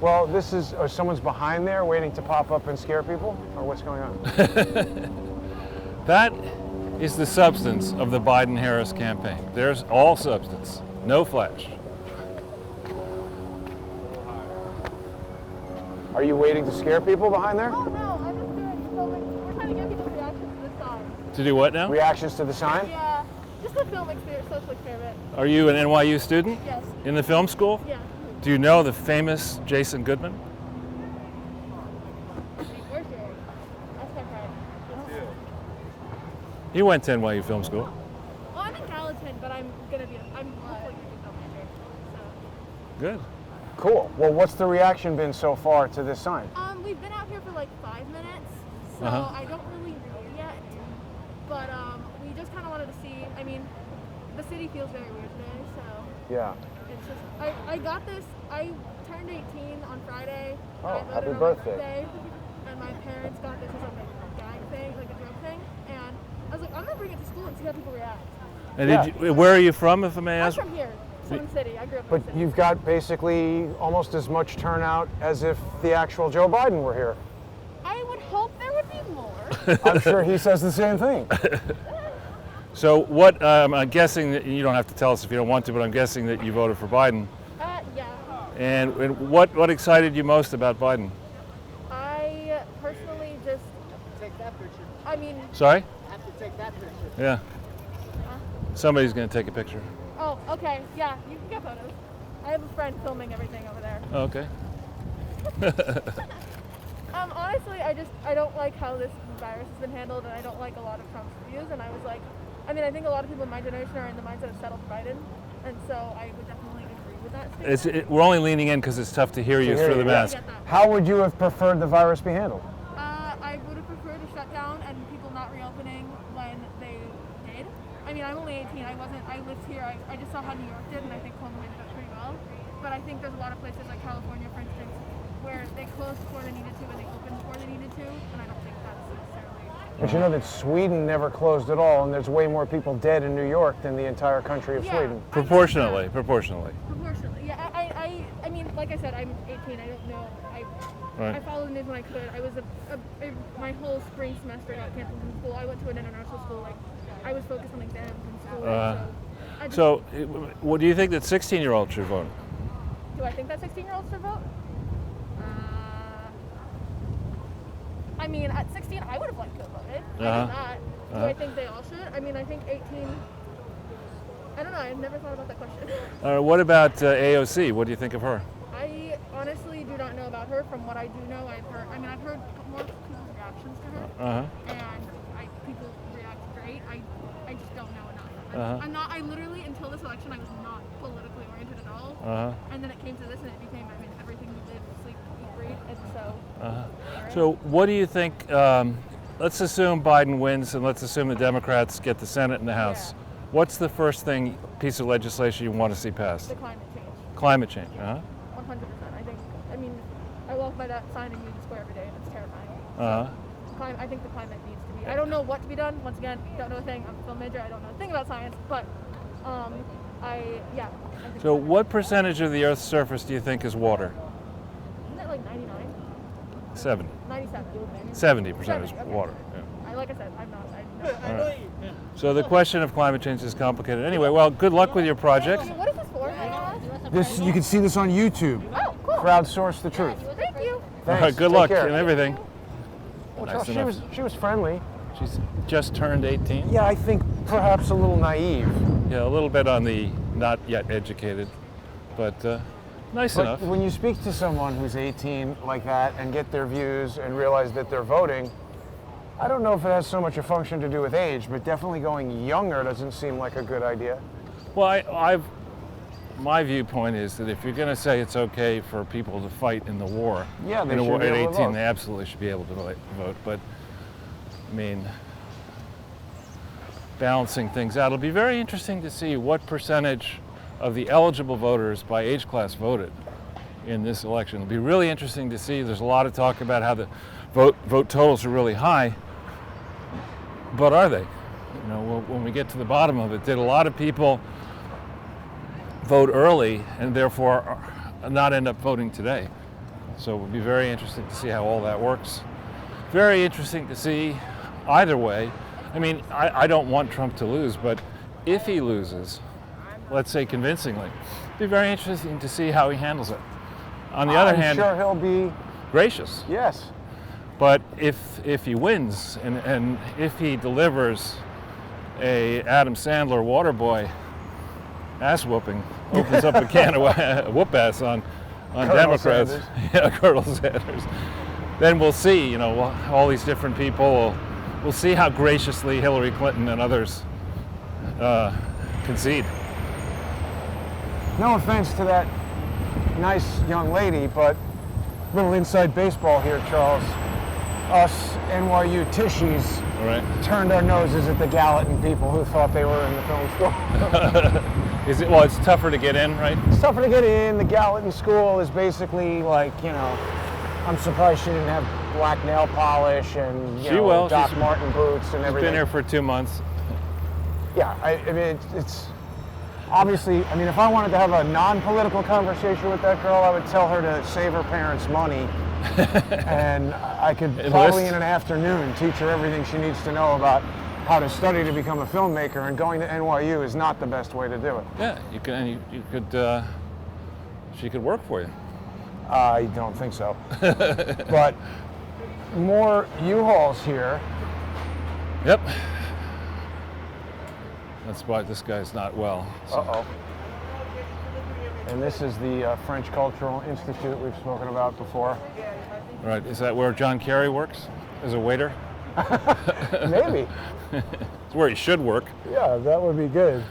Well, this is, someone's behind there waiting to pop up and scare people? Or what's going on? That is the substance of the Biden-Harris campaign. There's all substance, no flash. Are you waiting to scare people behind there? Oh no, I'm just doing filming. We're trying to get people's reactions to this sign. To do what now? Reactions to the sign? Yeah, just a film experience, social experiment. Are you an NYU student? Yes. In the film school? Yeah. Do you know the famous Jason Goodman? Where's your? That's my friend. He went to NYU Film School. Well, I'm in Gallatin, but I'm hopefully gonna be a film major. So. Good. Cool. Well, what's the reaction been so far to this sign? We've been out here for like 5 minutes, so I don't really know yet. But we just kind of wanted to see. I mean, the city feels very weird today, so Yeah. it's just. I got this. I turned 18 on Friday. Oh, I voted happy on my birthday. And my parents got this as a gag thing, like a joke thing. And I was like, I'm gonna bring it to school and see how people react. And Yeah. where are you from, if I may I'm ask? from here, Sun City. I grew up in But the city. you've got basically almost as much turnout as if the actual Joe Biden were here. I would hope there would be more. I'm sure he says the same thing. So what, I'm guessing that you don't have to tell us if you don't want to, but I'm guessing that you voted for Biden. Yeah. And what excited you most about Biden? I personally just. Take that picture. I mean, Sorry? Have to take that picture. Yeah. Somebody's going to take a picture. oh, okay, yeah, you can get photos. I have a friend filming everything over there. Oh, okay. Honestly, I don't like how this virus has been handled, and I don't like a lot of Trump's views. And I was like, I mean, I think a lot of people in my generation are in the mindset of settle for Biden, and so I would definitely agree with that statement. We're only leaning in because it's tough to hear you hear through you, the yeah. I mask. get that. How would you have preferred the virus be handled? I would have preferred a shutdown and people not reopening when they did. I mean, I'm only 18. I lived here. I just saw how New York did, and I think Columbia did that pretty well. But I think there's a lot of places like California, for instance, where they closed before they needed to and they opened before they needed to, and I don't think that's necessarily. But you know that Sweden never closed at all, and there's way more people dead in New York than the entire country of Yeah. Sweden. Proportionally. Proportionally, yeah. I mean, like I said, I'm 18. I don't know. I followed the news when I could. I was my whole spring semester got canceled from school. I went to an international school. Like, I was focused on exams in school. So, what do you think that 16-year-olds should vote? Do I think that 16-year-olds should vote? I mean, at 16, I would have liked to have voted. I did not. Do I think they all should? I mean, I think 18. I don't know. I've never thought about that question. What about AOC? What do you think of her? I honestly do not know about her. From what I do know, I've heard more people's reactions to her, and people react great. I just don't know enough. I'm not. I literally, until this election, I was not politically oriented at all. And then it came to this, and it became, I mean, everything we live, sleep, eat, breathe, and so. So, what do you think? Let's assume Biden wins, and let's assume the Democrats get the Senate and the House. Yeah. What's the first piece of legislation you want to see passed? The climate change. Climate change. 100%. I mean, I walk by that sign in Union Square every day, and it's terrifying. I think the climate needs to be. I don't know what to be done. Once again, don't know a thing. I'm a film major. I don't know a thing about science, but I think So, what percentage of the Earth's surface do you think is water? Isn't it like 99? 70. 97. 70% is 70, okay. water. Like I said, I'm not. I know. So the question of climate change is complicated. Anyway, well, good luck with your project. What is this for? This, you can see this on YouTube. Oh, cool. Crowdsource the truth. Thank you. All Thanks. right, good Take luck care. and everything. Well, Nice she enough. she was friendly. She's just turned 18. Yeah, I think perhaps a little naive. Yeah, a little bit on the not yet educated, but nice But enough. when you speak to someone who's 18 like that and get their views and realize that they're voting, I don't know if it has so much a function to do with age, but definitely going younger doesn't seem like a good idea. Well, my viewpoint is that if you're going to say it's okay for people to fight in the war, Yeah, they in a should war be at able to 18, vote. they absolutely should be able to vote. But I mean, balancing things out, it'll be very interesting to see what percentage of the eligible voters by age class voted in this election. It'll be really interesting to see. There's a lot of talk about how the vote totals are really high, but are they? You know, when we get to the bottom of it, did a lot of people vote early and therefore not end up voting today? So it would be very interesting to see how all that works. Very interesting to see either way. I mean, I don't want Trump to lose, but if he loses, let's say convincingly, it'd be very interesting to see how he handles it. On the other hand, I'm sure he'll be gracious. Yes. But if he wins and if he delivers a Adam Sandler Waterboy ass whooping, opens up a can of whoop ass on Colonel Democrats, Sanders. yeah, Colonel Sanders, then we'll see, you know, all these different people. We'll see how graciously Hillary Clinton and others concede. No offense to that nice young lady, but little inside baseball here, Charles. Us NYU tishies turned our noses at the Gallatin people who thought they were in the film school. Is it? Well, it's tougher to get in, right? It's tougher to get in. The Gallatin school is basically like, you know, I'm surprised she didn't have black nail polish and Doc Martin boots and everything. She's been here for 2 months. Yeah, I mean, it's obviously, I mean, if I wanted to have a non-political conversation with that girl, I would tell her to save her parents money. And I could probably in an afternoon teach her everything she needs to know about how to study to become a filmmaker, and going to NYU is not the best way to do it. Yeah, you could, she could work for you. I don't think so. But more U-Hauls here. Yep. That's why this guy's not well. So. Uh-oh. And this is the French Cultural Institute we've spoken about before. Right, is that where John Kerry works? As a waiter? Maybe. It's where he should work. Yeah, that would be good.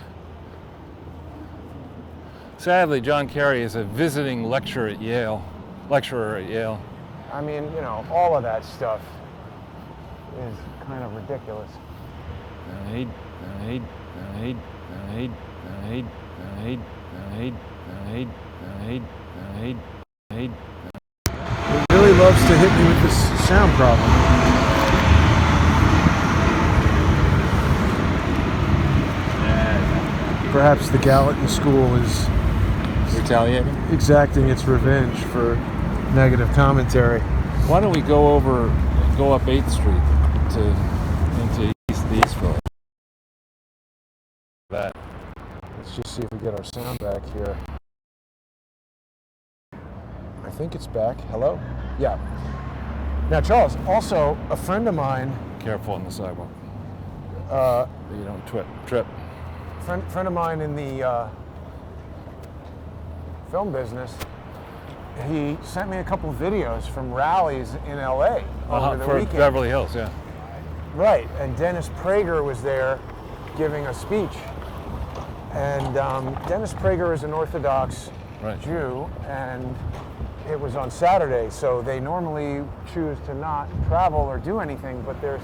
Sadly, John Kerry is a visiting lecturer at Yale. I mean, you know, all of that stuff is kind of ridiculous. It really loves to hit me with this sound problem. Perhaps the Gallatin School is retaliating, exacting its revenge for negative commentary. Why don't we go up 8th Street into the East Village? That. Let's just see if we get our sound back here. I think it's back. Hello? Yeah. Now, Charles, also a friend of mine. Careful on the sidewalk. You don't trip. Friend of mine in the film business. He sent me a couple of videos from rallies in LA over the weekend. Beverly Hills, yeah. Right, and Dennis Prager was there giving a speech. And Dennis Prager is an Orthodox Jew, and it was on Saturday, so they normally choose to not travel or do anything, but there's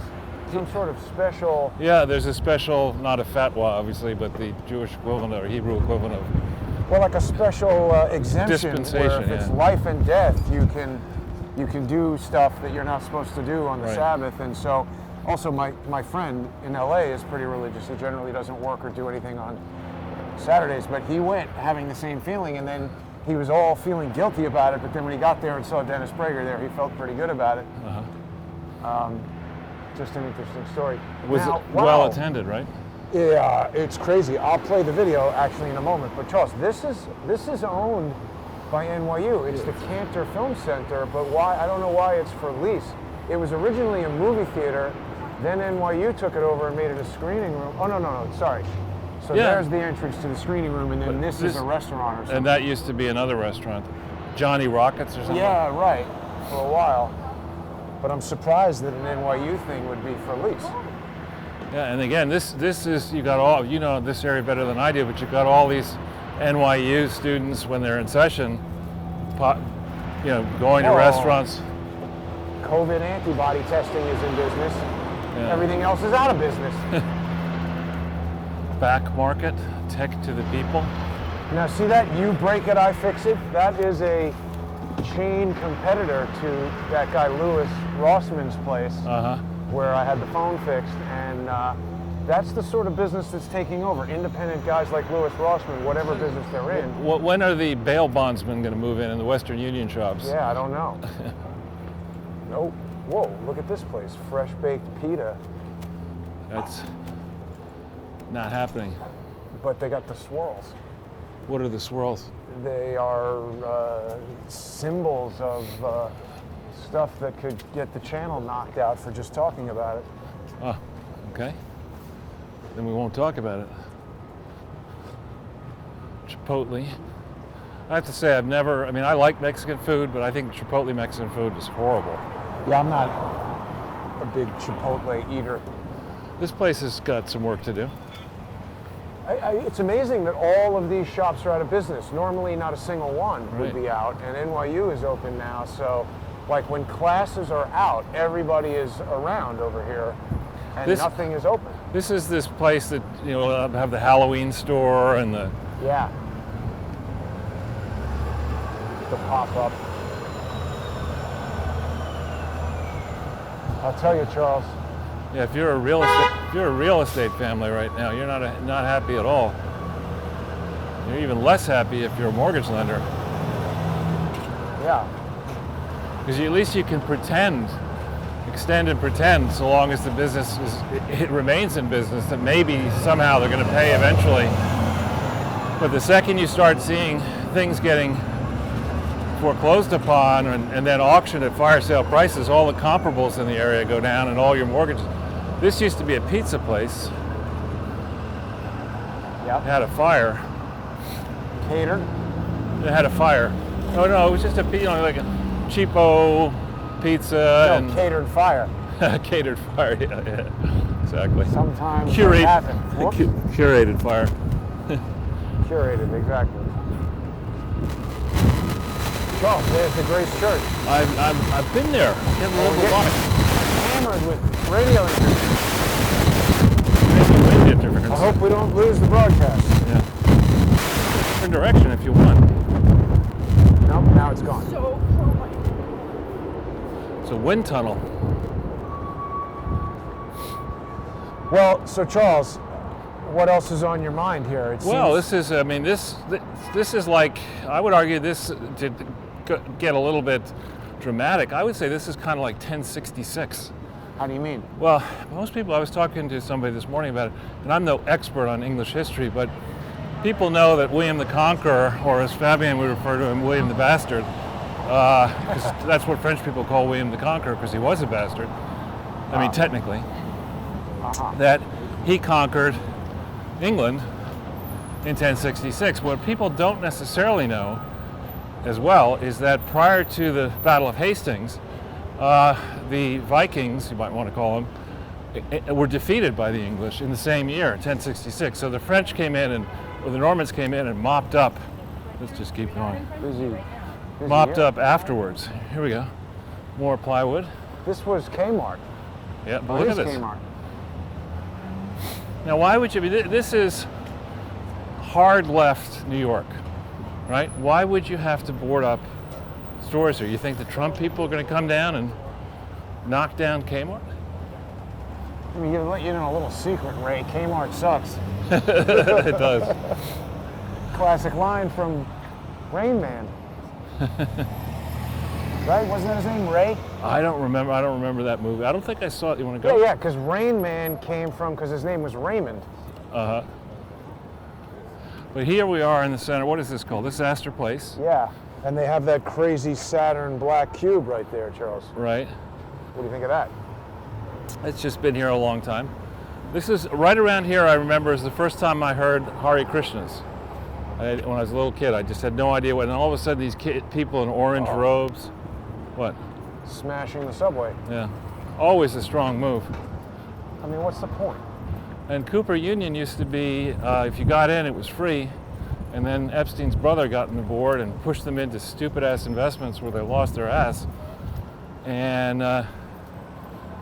some sort of special... Yeah, there's a special, not a fatwa, obviously, but the Jewish equivalent or Hebrew equivalent of... Well, like a special exemption where if it's life and death, you can do stuff that you're not supposed to do on the Sabbath. And so, also my friend in LA is pretty religious. He generally doesn't work or do anything on Saturdays, but he went having the same feeling, and then he was all feeling guilty about it, but then when he got there and saw Dennis Prager there, he felt pretty good about it. Just an interesting story. Was it well attended, right? Yeah, it's crazy. I'll play the video actually in a moment. But Charles, this is owned by NYU. It's the Cantor Film Center, but why? I don't know why it's for lease. It was originally a movie theater, then NYU took it over and made it a screening room. Oh no, sorry. So there's the entrance to the screening room, and then this is a restaurant or something. And that used to be another restaurant, Johnny Rockets or something. Yeah, right. For a while. But I'm surprised that an NYU thing would be for lease. Yeah, and again, this is, you got all, you know this area better than I do, but you've got all these NYU students when they're in session, going to restaurants. COVID antibody testing is in business. Yeah. Everything else is out of business. Back market, tech to the people. Now see that, you break it, I fix it? That is a chain competitor to that guy Louis Rossman's place. Where I had the phone fixed, and that's the sort of business that's taking over. Independent guys like Louis Rossman, whatever business they're in. When are the bail bondsmen going to move in the Western Union shops? Yeah, I don't know. No. Whoa, look at this place. Fresh baked pita. That's not happening. But they got the swirls. What are the swirls? They are symbols of stuff that could get the channel knocked out for just talking about it. Oh, okay. Then we won't talk about it. Chipotle. I have to say, I like Mexican food, but I think Chipotle Mexican food is horrible. Yeah, I'm not a big Chipotle eater. This place has got some work to do. It's amazing that all of these shops are out of business. Normally, not a single one would be out, and NYU is open now. So, like when classes are out, everybody is around over here, and nothing is open. This is this place that have the Halloween store and the pop-up. I'll tell you, Charles. Yeah, if you're a real estate family right now, you're not happy at all. You're even less happy if you're a mortgage lender. Yeah. Because at least you can extend and pretend, so long as the business it remains in business, that maybe somehow they're going to pay eventually. But the second you start seeing things getting foreclosed upon and then auctioned at fire sale prices, all the comparables in the area go down and all your mortgages. This used to be a pizza place. Yep. It had a fire. Catered? It had a fire. Oh no, it was just like a cheapo pizza. No, catered fire. Catered fire, yeah, exactly. Sometimes curated fire. Curated, exactly. Charles, there's the Grace Church. I've been there. Can't remember why. Hammered with radio interference. I hope we don't lose the broadcast. Yeah. Different direction if you want. Nope, now it's gone. It's a wind tunnel. Well, so Charles, what else is on your mind here? This is like, I would argue this did get a little bit dramatic. I would say this is kind of like 1066. How do you mean? Well, most people, I was talking to somebody this morning about it, and I'm no expert on English history, but people know that William the Conqueror, or as Fabian would refer to him, William the Bastard, because that's what French people call William the Conqueror, because he was a bastard. I mean, technically. That he conquered England in 1066. What people don't necessarily know as well is that prior to the Battle of Hastings, the Vikings, you might want to call them, were defeated by the English in the same year, 1066. So the French came in the Normans came in and mopped up. Let's just keep going. Busy mopped up afterwards. Here we go. More plywood. This was Kmart. Yeah, but look at this. Kmart. Now, why would you be? This is hard left New York, right? Why would you have to board up stores here? You think the Trump people are going to come down and knock down Kmart? I mean, you let you know a little secret, Ray. Kmart sucks. It does. Classic line from Rain Man. Right? Wasn't that his name, Ray? I don't remember that movie. I don't think I saw it. You want to go? Yeah, because Rain Man came from, because his name was Raymond. Uh-huh. But here we are in the center. What is this called? This is Astor Place. Yeah, and they have that crazy Saturn black cube right there, Charles. Right. What do you think of that? It's just been here a long time. This is right around here. I remember is the first time I heard Hare Krishnas. When I was a little kid, I just had no idea what. And all of a sudden, these people in orange robes. What? Smashing the subway. Yeah. Always a strong move. I mean, what's the point? And Cooper Union used to be, if you got in, it was free. And then Epstein's brother got on the board and pushed them into stupid-ass investments where they lost their ass. And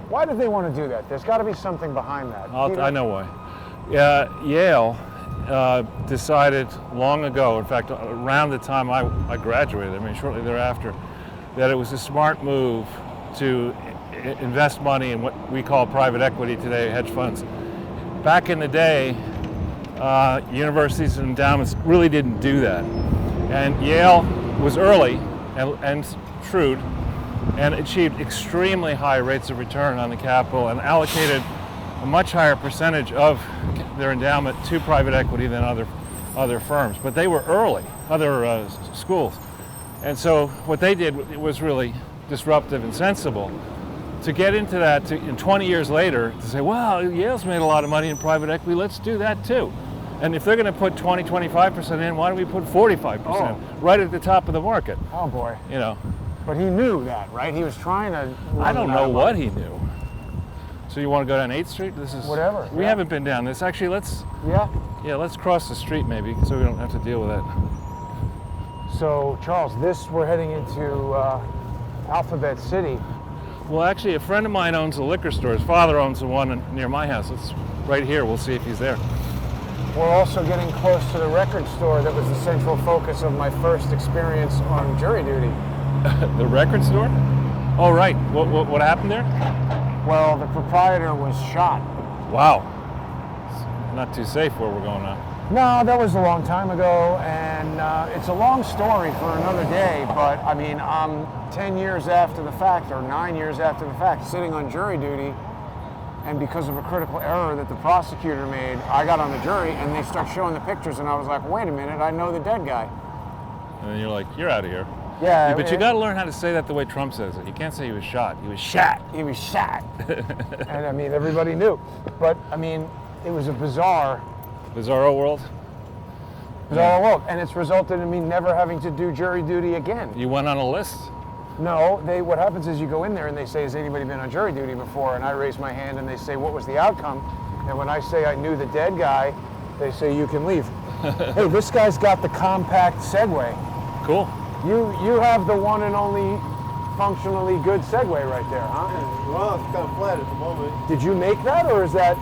why did they want to do that? There's got to be something behind that. I know why. Yale decided long ago, in fact, around the time I graduated, I mean, shortly thereafter, that it was a smart move to invest money in what we call private equity today, hedge funds. Back in the day, universities and endowments really didn't do that. And Yale was early and shrewd and achieved extremely high rates of return on the capital and allocated a much higher percentage of their endowment to private equity than other firms. But they were early, other schools. And so what they did was really disruptive and sensible. To get into that, and 20 years later, to say, well, Yale's made a lot of money in private equity, let's do that too. And if they're going to put 20, 25% in, why don't we put 45% right at the top of the market? Oh boy. You know. But he knew that, right? He was trying to. I don't know what he knew. So you want to go down 8th Street? This is whatever. We haven't been down this. Actually, let's. Yeah, let's cross the street maybe, so we don't have to deal with that. So Charles, we're heading into Alphabet City. Well, actually, a friend of mine owns a liquor store. His father owns the one near my house. It's right here. We'll see if he's there. We're also getting close to the record store that was the central focus of my first experience on jury duty. The record store? Oh, right. What happened there? Well, the proprietor was shot. Wow. It's not too safe where we're going now. No, that was a long time ago, and it's a long story for another day, but I mean, I'm 10 years after the fact, or 9 years after the fact, sitting on jury duty, and because of a critical error that the prosecutor made, I got on the jury, and they start showing the pictures, and I was like, wait a minute, I know the dead guy. And then you're like, you're out of here. Yeah, but you got to learn how to say that the way Trump says it. You can't say he was shot. He was shot. He was shot. And I mean, everybody knew. But I mean, it was a bizarro world. Bizarro world, and it's resulted in me never having to do jury duty again. You went on a list? No, what happens is you go in there and they say, has anybody been on jury duty before? And I raise my hand and they say, what was the outcome? And when I say I knew the dead guy, they say, you can leave. Hey, this guy's got the compact Segway. Cool. You have the one and only functionally good Segway right there, huh? Well, it's kind of flat at the moment. Did you make that, or is that?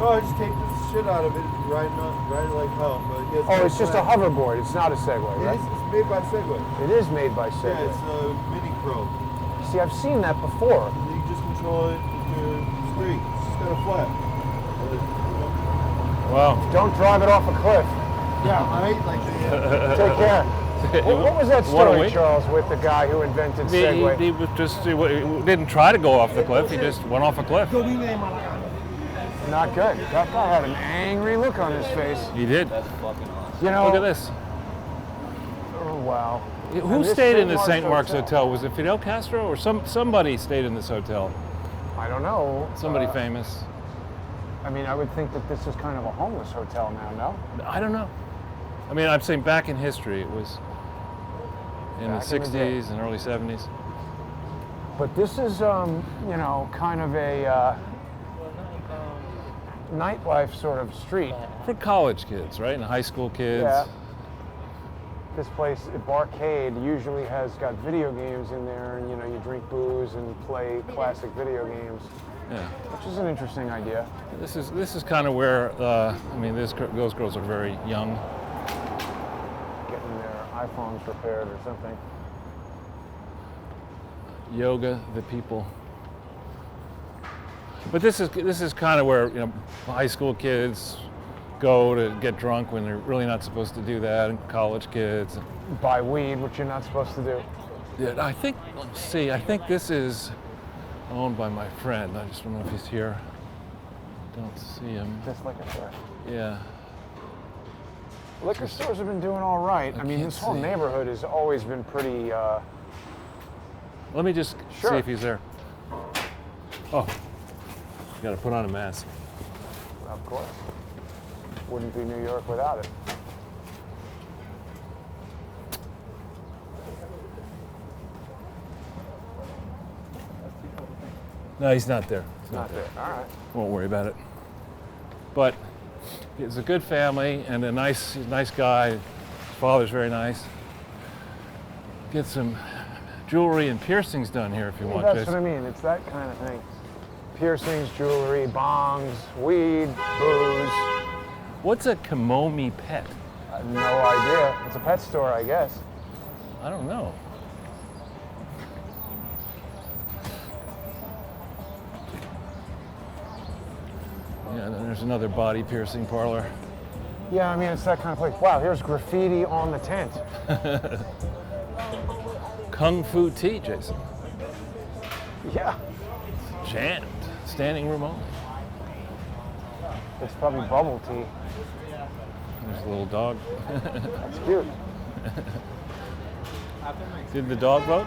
Oh, I just kicked the shit out of it, riding like hell. But it's just a hoverboard. It's not a Segway, right? It's made by Segway. It is made by Segway. Yeah, it's a mini Pro. See, I've seen that before. You just control it with your street. It's just kind of flat. Wow. Don't drive it off a cliff. Yeah, right? Like Take care. What was that story, Charles, with the guy who invented Segway? He was just, he didn't try to go off the cliff, he just went off a cliff. Not good. That guy had an angry look on his face. He did. That's fucking awesome. You know. Look at this. Oh, wow. Who stayed in the St. Mark's Hotel? Was it Fidel Castro or somebody stayed in this hotel? I don't know. Somebody famous. I mean, I would think that this is kind of a homeless hotel now, no? I don't know. I mean, I'm saying back in history, it was in the 60s and early 70s. But this is, you know, kind of a nightlife sort of street. For college kids, right? And high school kids. Yeah. This place, Barcade, usually has got video games in there, and you know, you drink booze and play classic video games. Yeah. Which is an interesting idea. This is kind of where, I mean, those girls are very young. Getting their iPhones repaired or something. Yoga, the people. But this is kind of where, you know, high school kids go to get drunk when they're really not supposed to do that, and college kids. Buy weed, which you're not supposed to do. Yeah, I think, let's see, I think this is owned by my friend. I just don't know if he's here. Don't see him. Just like I said. Yeah. Liquor stores have been doing all right. I mean, this whole neighborhood has always been pretty... Let me just see if he's there. Oh, you gotta put on a mask. Of course. Wouldn't be New York without it. No, he's not there. He's not there. All right. Won't worry about it. But it's a good family and a nice guy. His father's very nice. Get some jewelry and piercings done here if you want. That's what I mean. It's that kind of thing. Piercings, jewelry, bongs, weed, booze. What's a Kamomi pet? No idea. It's a pet store, I guess. I don't know. Yeah, and then there's another body piercing parlor. Yeah, I mean, it's that kind of place. Wow, here's graffiti on the tent. Kung Fu tea, Jason. Yeah. Jammed. Standing room only. It's probably bubble tea. There's a little dog. That's cute. Did the dog vote?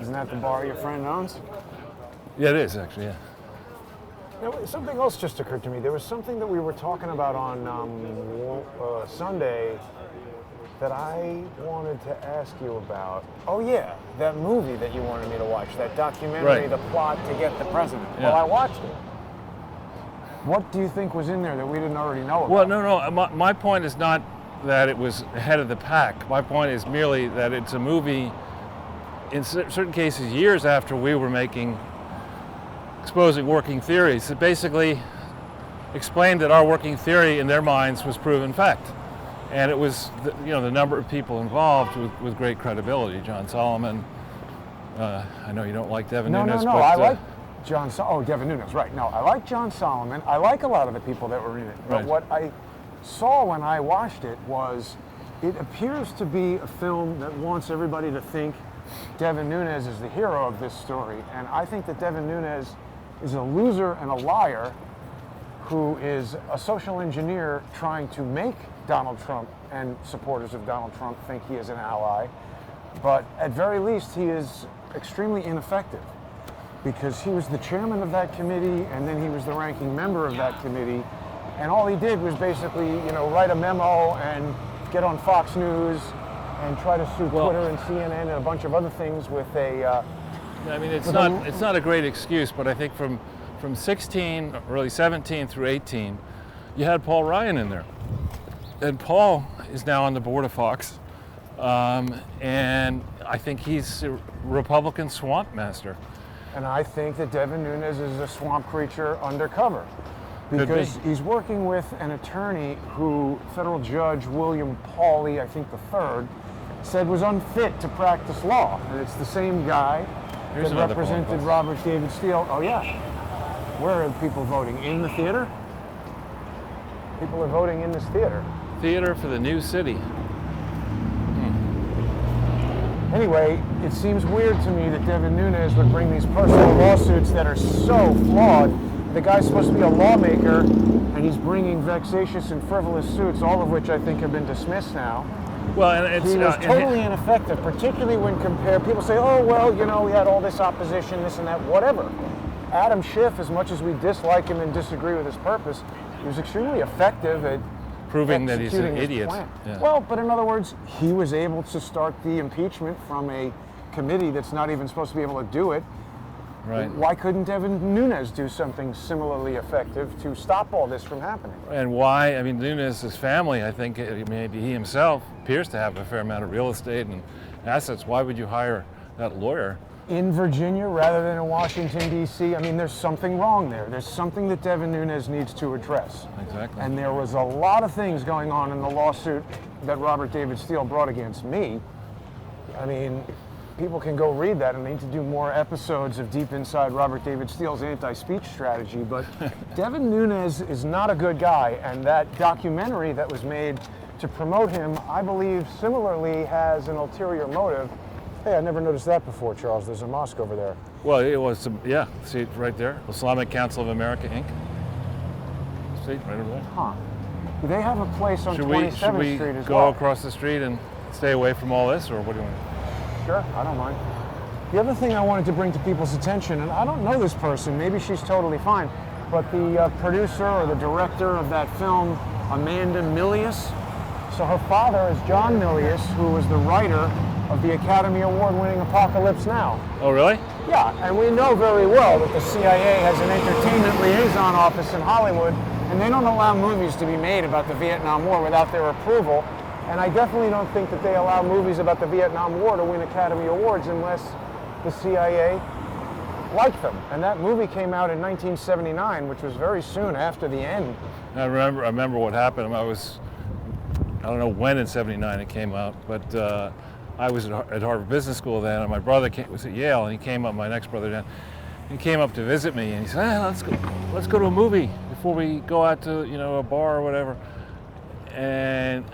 Isn't that the bar your friend owns? Yeah, it is actually. Yeah. Now, something else just occurred to me. There was something that we were talking about on Sunday that I wanted to ask you about. Oh yeah, that movie that you wanted me to watch, that documentary, Right. The Plot to Get the President. Yeah. Well, I watched it. What do you think was in there that we didn't already know about? Well, no. My point is not that it was ahead of the pack. My point is merely that it's a movie, in certain cases, years after we were exposing working theories. It basically explained that our working theory in their minds was proven fact. And it was, the number of people involved with great credibility. John Solomon, I know you don't like Devin Nunes. No, but, I like John Solomon. Oh, Devin Nunes, right. No, I like John Solomon. I like a lot of the people that were in it. But Right. what I saw when I watched it was, it appears to be a film that wants everybody to think Devin Nunes is the hero of this story. And I think that Devin Nunes is a loser and a liar who is a social engineer trying to make Donald Trump and supporters of Donald Trump think he is an ally. But at very least, he is extremely ineffective, because he was the chairman of that committee and then he was the ranking member of that committee. And all he did was basically, write a memo and get on Fox News and try to sue Twitter and CNN and a bunch of other things with a... I mean, it's not a great excuse, but I think from 16, really 17 through 18, you had Paul Ryan in there. And Paul is now on the board of Fox. And I think he's a Republican swamp master. And I think that Devin Nunes is a swamp creature undercover, because he's working with an attorney who federal judge William Pauley, I think III, said was unfit to practice law. And it's the same guy Here's that represented Robert David Steele. Oh yeah. Where are people voting? In the theater? People are voting in this theater. Theater for the new city. Anyway, it seems weird to me that Devin Nunes would bring these personal lawsuits that are so flawed. The guy's supposed to be a lawmaker, and he's bringing vexatious and frivolous suits, all of which I think have been dismissed now. Well, and it's He was totally ineffective, particularly when compared. People say, oh, well, we had all this opposition, this and that, whatever. Adam Schiff, as much as we dislike him and disagree with his purpose, he was extremely effective at proving that he's an executing his idiot. plan. Yeah. Well, but in other words, he was able to start the impeachment from a committee that's not even supposed to be able to do it. Right. Why couldn't Devin Nunes do something similarly effective to stop all this from happening? And why? I mean, Nunes' family, I think maybe he himself appears to have a fair amount of real estate and assets. Why would you hire that lawyer? In Virginia rather than in Washington, D.C., I mean, there's something wrong there. There's something that Devin Nunes needs to address. Exactly. And there was a lot of things going on in the lawsuit that Robert David Steele brought against me. I mean, people can go read that, and they need to do more episodes of Deep Inside Robert David Steele's anti-speech strategy. But Devin Nunes is not a good guy, and that documentary that was made to promote him, I believe, similarly has an ulterior motive. Hey, I never noticed that before, Charles. There's a mosque over there. Well, it was, see it right there? Islamic Council of America, Inc. See, right over there. Huh. Do they have a place on Should 27th we Street as go well? across the street and stay away from all this, or what do you want? Sure, I don't mind. The other thing I wanted to bring to people's attention, and I don't know this person, maybe she's totally fine, but the producer or the director of that film, Amanda Milius. So her father is John Milius, who was the writer of the Academy Award-winning Apocalypse Now. Oh, really? Yeah, and we know very well that the CIA has an entertainment liaison office in Hollywood, and they don't allow movies to be made about the Vietnam War without their approval. And I definitely don't think that they allow movies about the Vietnam War to win Academy Awards unless the CIA like them. And that movie came out in 1979, which was very soon after the end. I remember what happened. I don't know when in '79 it came out, but I was at Harvard Business School then, and my brother was at Yale, and he came up, my next brother then, he came up to visit me, and he said, let's go to a movie before we go out to, a bar or whatever. And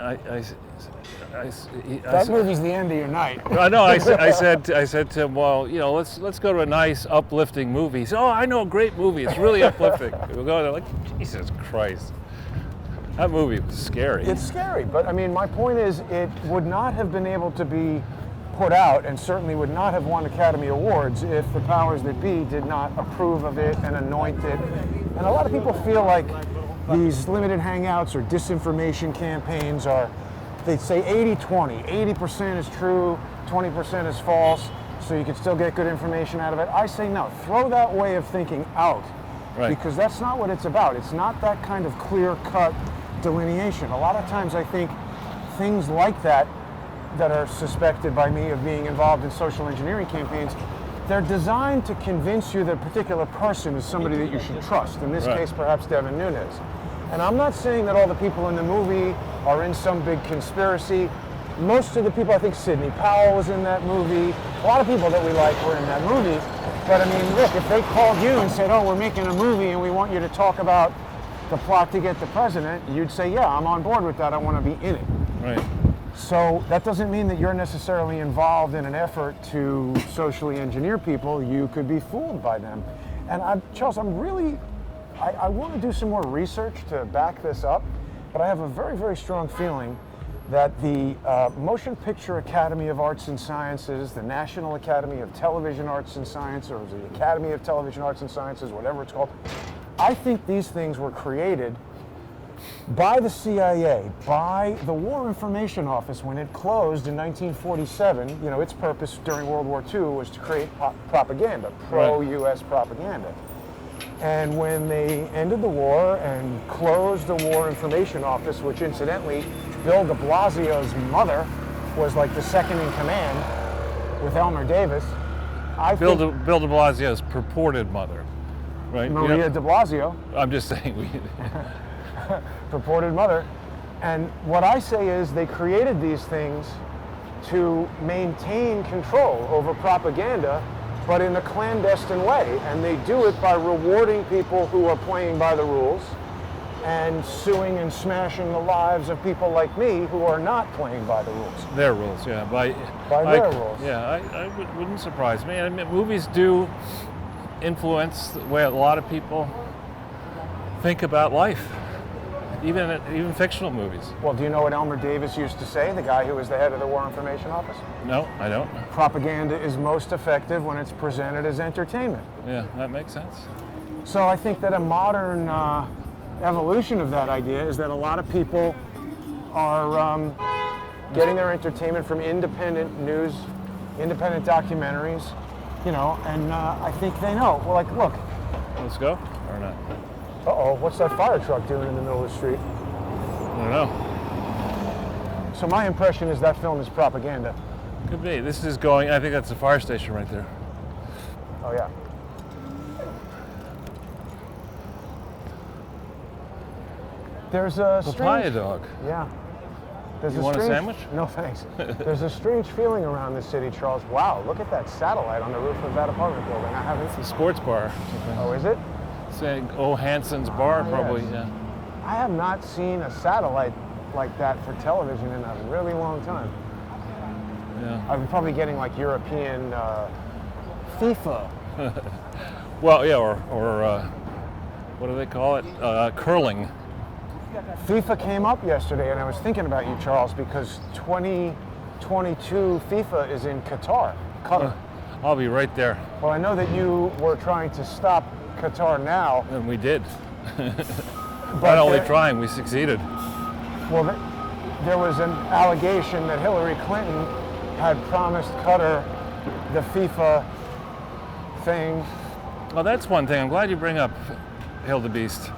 That movie's the end of your night. I know. I said to him, well, let's go to a nice, uplifting movie. He said, oh, I know a great movie. It's really uplifting. We'll go there. Like, Jesus Christ, that movie was scary. It's scary, but I mean, my point is, it would not have been able to be put out, and certainly would not have won Academy Awards if the powers that be did not approve of it and anoint it. And a lot of people feel like these limited hangouts or disinformation campaigns are, they say 80-20. 80% is true, 20% is false, so you can still get good information out of it. I say no, throw that way of thinking out, because that's not what it's about. It's not that kind of clear-cut delineation. A lot of times I think things like that are suspected by me of being involved in social engineering campaigns, they're designed to convince you that a particular person is somebody that you should trust. In this case, perhaps Devin Nunes. And I'm not saying that all the people in the movie are in some big conspiracy. Most of the people, I think Sidney Powell was in that movie. A lot of people that we like were in that movie. But I mean, look, if they called you and said, oh, we're making a movie and we want you to talk about the plot to get the president, you'd say, yeah, I'm on board with that. I want to be in it. Right. So that doesn't mean that you're necessarily involved in an effort to socially engineer people. You could be fooled by them. And Charles, I want to do some more research to back this up, but I have a very, very strong feeling that the Motion Picture Academy of Arts and Sciences, the National Academy of Television Arts and Science, or the Academy of Television Arts and Sciences, whatever it's called, I think these things were created by the CIA, by the War Information Office when it closed in 1947. You know, its purpose during World War II was to create propaganda, pro-US propaganda. And when they ended the war and closed the War Information Office, which incidentally, Bill de Blasio's mother was like the second in command with Elmer Davis. Bill de Blasio's purported mother, right? Maria de Blasio. I'm just saying we... Purported mother. And what I say is they created these things to maintain control over propaganda, but in a clandestine way. And they do it by rewarding people who are playing by the rules and suing and smashing the lives of people like me who are not playing by the rules. Their rules, yeah. By their rules. Yeah, wouldn't surprise me. I mean, movies do influence the way a lot of people think about life. Even fictional movies. Well, do you know what Elmer Davis used to say, the guy who was the head of the War Information Office? No, I don't. Propaganda is most effective when it's presented as entertainment. Yeah, that makes sense. So I think that a modern evolution of that idea is that a lot of people are getting their entertainment from independent news, independent documentaries, you know, and I think they know. Well, like, look. Let's go, or not? Uh-oh, what's that fire truck doing in the middle of the street? I don't know. So my impression is that film is propaganda. Could be. This is going, I think that's the fire station right there. Oh, yeah. There's a Papaya dog. Yeah. There's you want a sandwich? No, thanks. There's a strange feeling around this city, Charles. Wow, look at that satellite on the roof of that apartment building. I haven't... It's a sports bar. Oh, is it? Saying O. Hanson's bar, probably, yes. Yeah. I have not seen a satellite like that for television in a really long time. Yeah. I'm probably getting like European FIFA. Well, yeah, or what do they call it? Curling. FIFA came up yesterday, and I was thinking about you, Charles, because 2022 FIFA is in Qatar. I'll be right there. Well, I know that you were trying to stop Qatar now. And we did. Not only trying, we succeeded. Well, there was an allegation that Hillary Clinton had promised Qatar the FIFA thing. Well, that's one thing. I'm glad you bring up Hildebeest.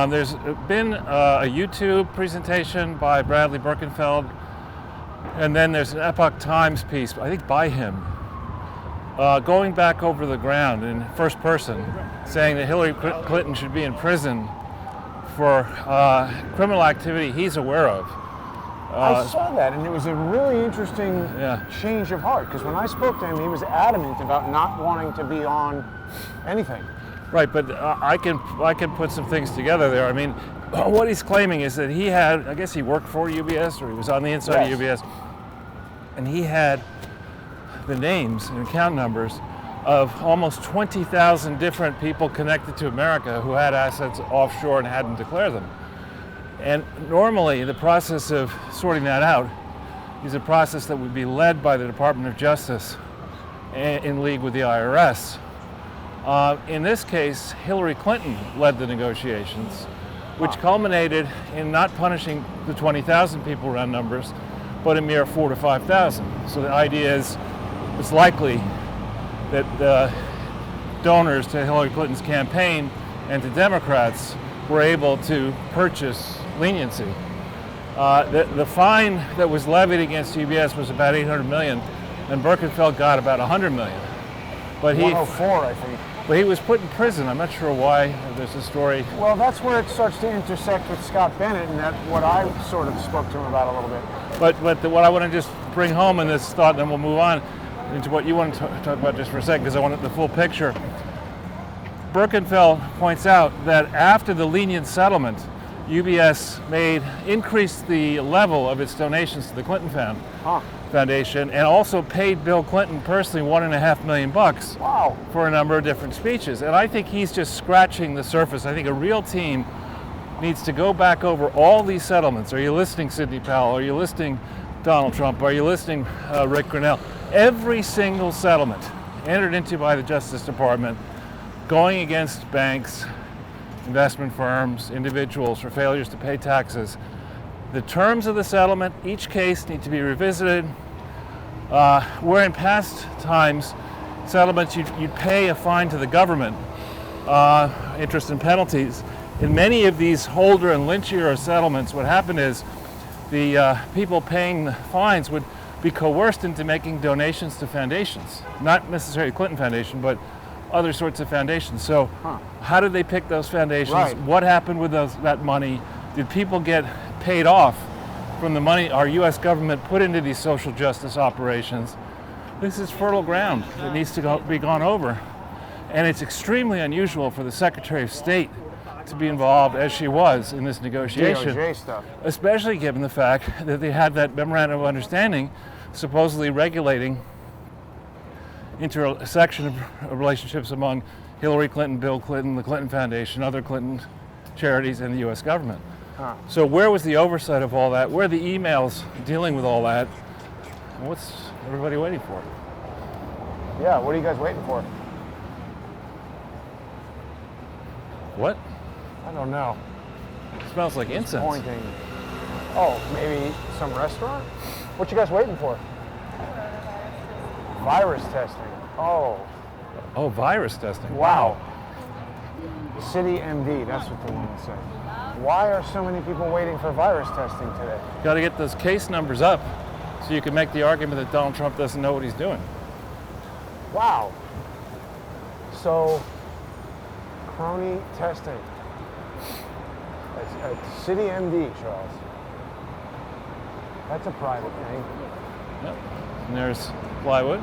There's been a YouTube presentation by Bradley Birkenfeld, and then there's an Epoch Times piece, I think by him, going back over the ground in first person, saying that Hillary Clinton should be in prison for criminal activity he's aware of. I saw that, and it was a really interesting change of heart, because when I spoke to him, he was adamant about not wanting to be on anything. Right, but I can put some things together there. I mean, what he's claiming is that he had, I guess he worked for UBS, or he was on the inside of UBS, and he had the names and account numbers of almost 20,000 different people connected to America who had assets offshore and hadn't declared them. And normally the process of sorting that out is a process that would be led by the Department of Justice in league with the IRS. In this case, Hillary Clinton led the negotiations, which culminated in not punishing the 20,000 people, round numbers, but a mere 4,000 to 5,000. So the idea is it's likely that the donors to Hillary Clinton's campaign and to Democrats were able to purchase leniency. The fine that was levied against UBS was about $800 million, and Birkenfeld got about $100 million. But 104, I think. But he was put in prison. I'm not sure why. There's a story. Well, that's where it starts to intersect with Scott Bennett, and that's what I sort of spoke to him about a little bit. But what I want to just bring home in this thought, then we'll move on into what you want to talk about just for a second, because I want the full picture. Birkenfeld points out that after the lenient settlement, UBS increased the level of its donations to the Clinton Foundation, and also paid Bill Clinton personally $1.5 million Wow. for a number of different speeches. And I think he's just scratching the surface. I think a real team needs to go back over all these settlements. Are you listening, Sidney Powell? Are you listening, Donald Trump? Are you listening, Rick Grinnell? Every single settlement entered into by the Justice Department going against banks, investment firms, individuals for failures to pay taxes. The terms of the settlement, each case, need to be revisited. Where in past times, settlements, you'd pay a fine to the government, interest and penalties. In many of these Holder and Lynch era settlements, what happened is the people paying the fines would be coerced into making donations to foundations, not necessarily Clinton Foundation, but other sorts of foundations. So how did they pick those foundations? Right. What happened with that money? Did people get paid off from the money our U.S. government put into these social justice operations? This is fertile ground that needs to be gone over. And it's extremely unusual for the Secretary of State to be involved as she was in this negotiation. DOJ stuff. Especially given the fact that they had that memorandum of understanding supposedly regulating intersection of relationships among Hillary Clinton, Bill Clinton, the Clinton Foundation, other Clinton charities, and the U.S. government. So where was the oversight of all that? Where are the emails dealing with all that? And what's everybody waiting for? Yeah, what are you guys waiting for? What? I don't know. It smells like incense. Pointing. Oh, maybe some restaurant? What you guys waiting for? Virus testing. Oh. Oh, virus testing. Wow. City MD, that's what they want to say. Why are so many people waiting for virus testing today? Got to get those case numbers up so you can make the argument that Donald Trump doesn't know what he's doing. Wow. So, crony testing. That's at City MD, Charles. That's a private thing. Yep. And there's Plywood.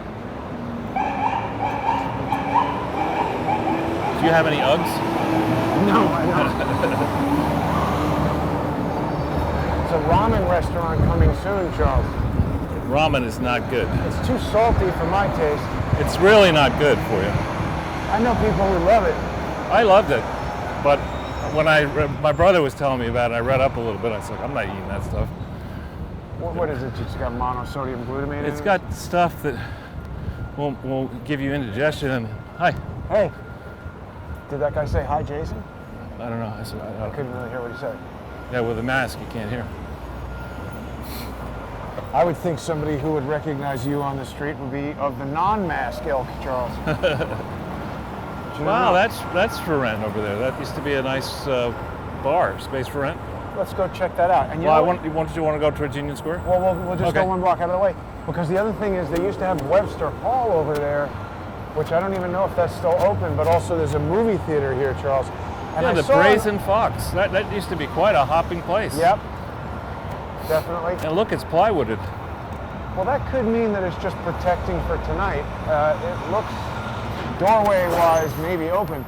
Do you have any Uggs? No, I don't. It's a ramen restaurant coming soon, Charles. Ramen is not good. It's too salty for my taste. It's really not good for you. I know people who love it. I loved it, but when my brother was telling me about it, I read up a little bit. I was like, I'm not eating that stuff. What is it? It's got monosodium glutamate in it? It's got stuff that will give you indigestion. And hi. Hey. Did that guy say hi, Jason? I don't know. I couldn't really hear what he said. Yeah, with a mask, you can't hear. I would think somebody who would recognize you on the street would be of the non-mask ilk, Charles. Wow, that's for rent over there. That used to be a nice bar, space for rent. Let's go check that out. And you want to go towards Union Square? Well, we'll just go one block out of the way. Because the other thing is they used to have Webster Hall over there, which I don't even know if that's still open, but also there's a movie theater here, Charles. And yeah, the Brazen Fox. That used to be quite a hopping place. Yep, definitely. And look, it's plywooded. Well, that could mean that it's just protecting for tonight. It looks doorway-wise maybe open.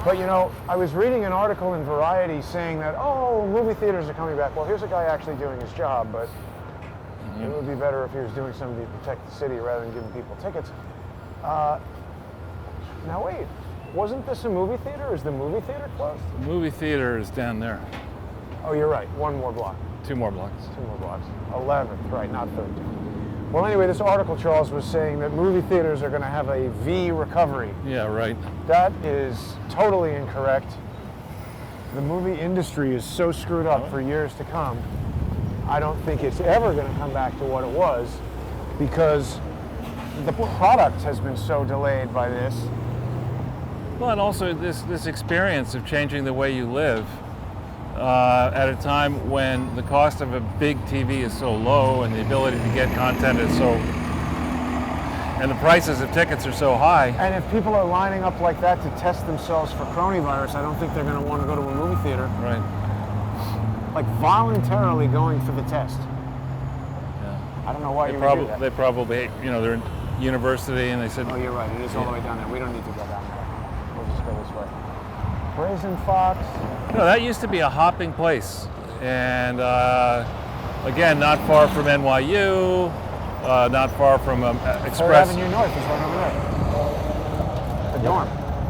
But you know, I was reading an article in Variety saying that, oh, movie theaters are coming back. Well, here's a guy actually doing his job, but it would be better if he was doing something to protect the city rather than giving people tickets. Now wait, wasn't this a movie theater? Is the movie theater closed? The movie theater is down there. Oh, you're right, one more block. 2 more blocks. 2 more blocks. 11th, right, not 13th. Well, anyway, this article, Charles, was saying that movie theaters are going to have a V recovery. Yeah, right. That is totally incorrect. The movie industry is so screwed up for years to come. I don't think it's ever going to come back to what it was because the product has been so delayed by this. Well, and also this experience of changing the way you live at a time when the cost of a big TV is so low and the ability to get content is so, and the prices of tickets are so high. And if people are lining up like that to test themselves for coronavirus, I don't think they're going to want to go to a movie theater. Right. Like voluntarily going for the test. Yeah. I don't know why you would do that. They probably, they're in university and they said, oh, you're right. It is all the way down there. We don't need to go down there. We'll just go this way. Brazen Fox. That used to be a hopping place. And again, not far from NYU, not far from Express. 3rd Avenue North is right over there. The dorm.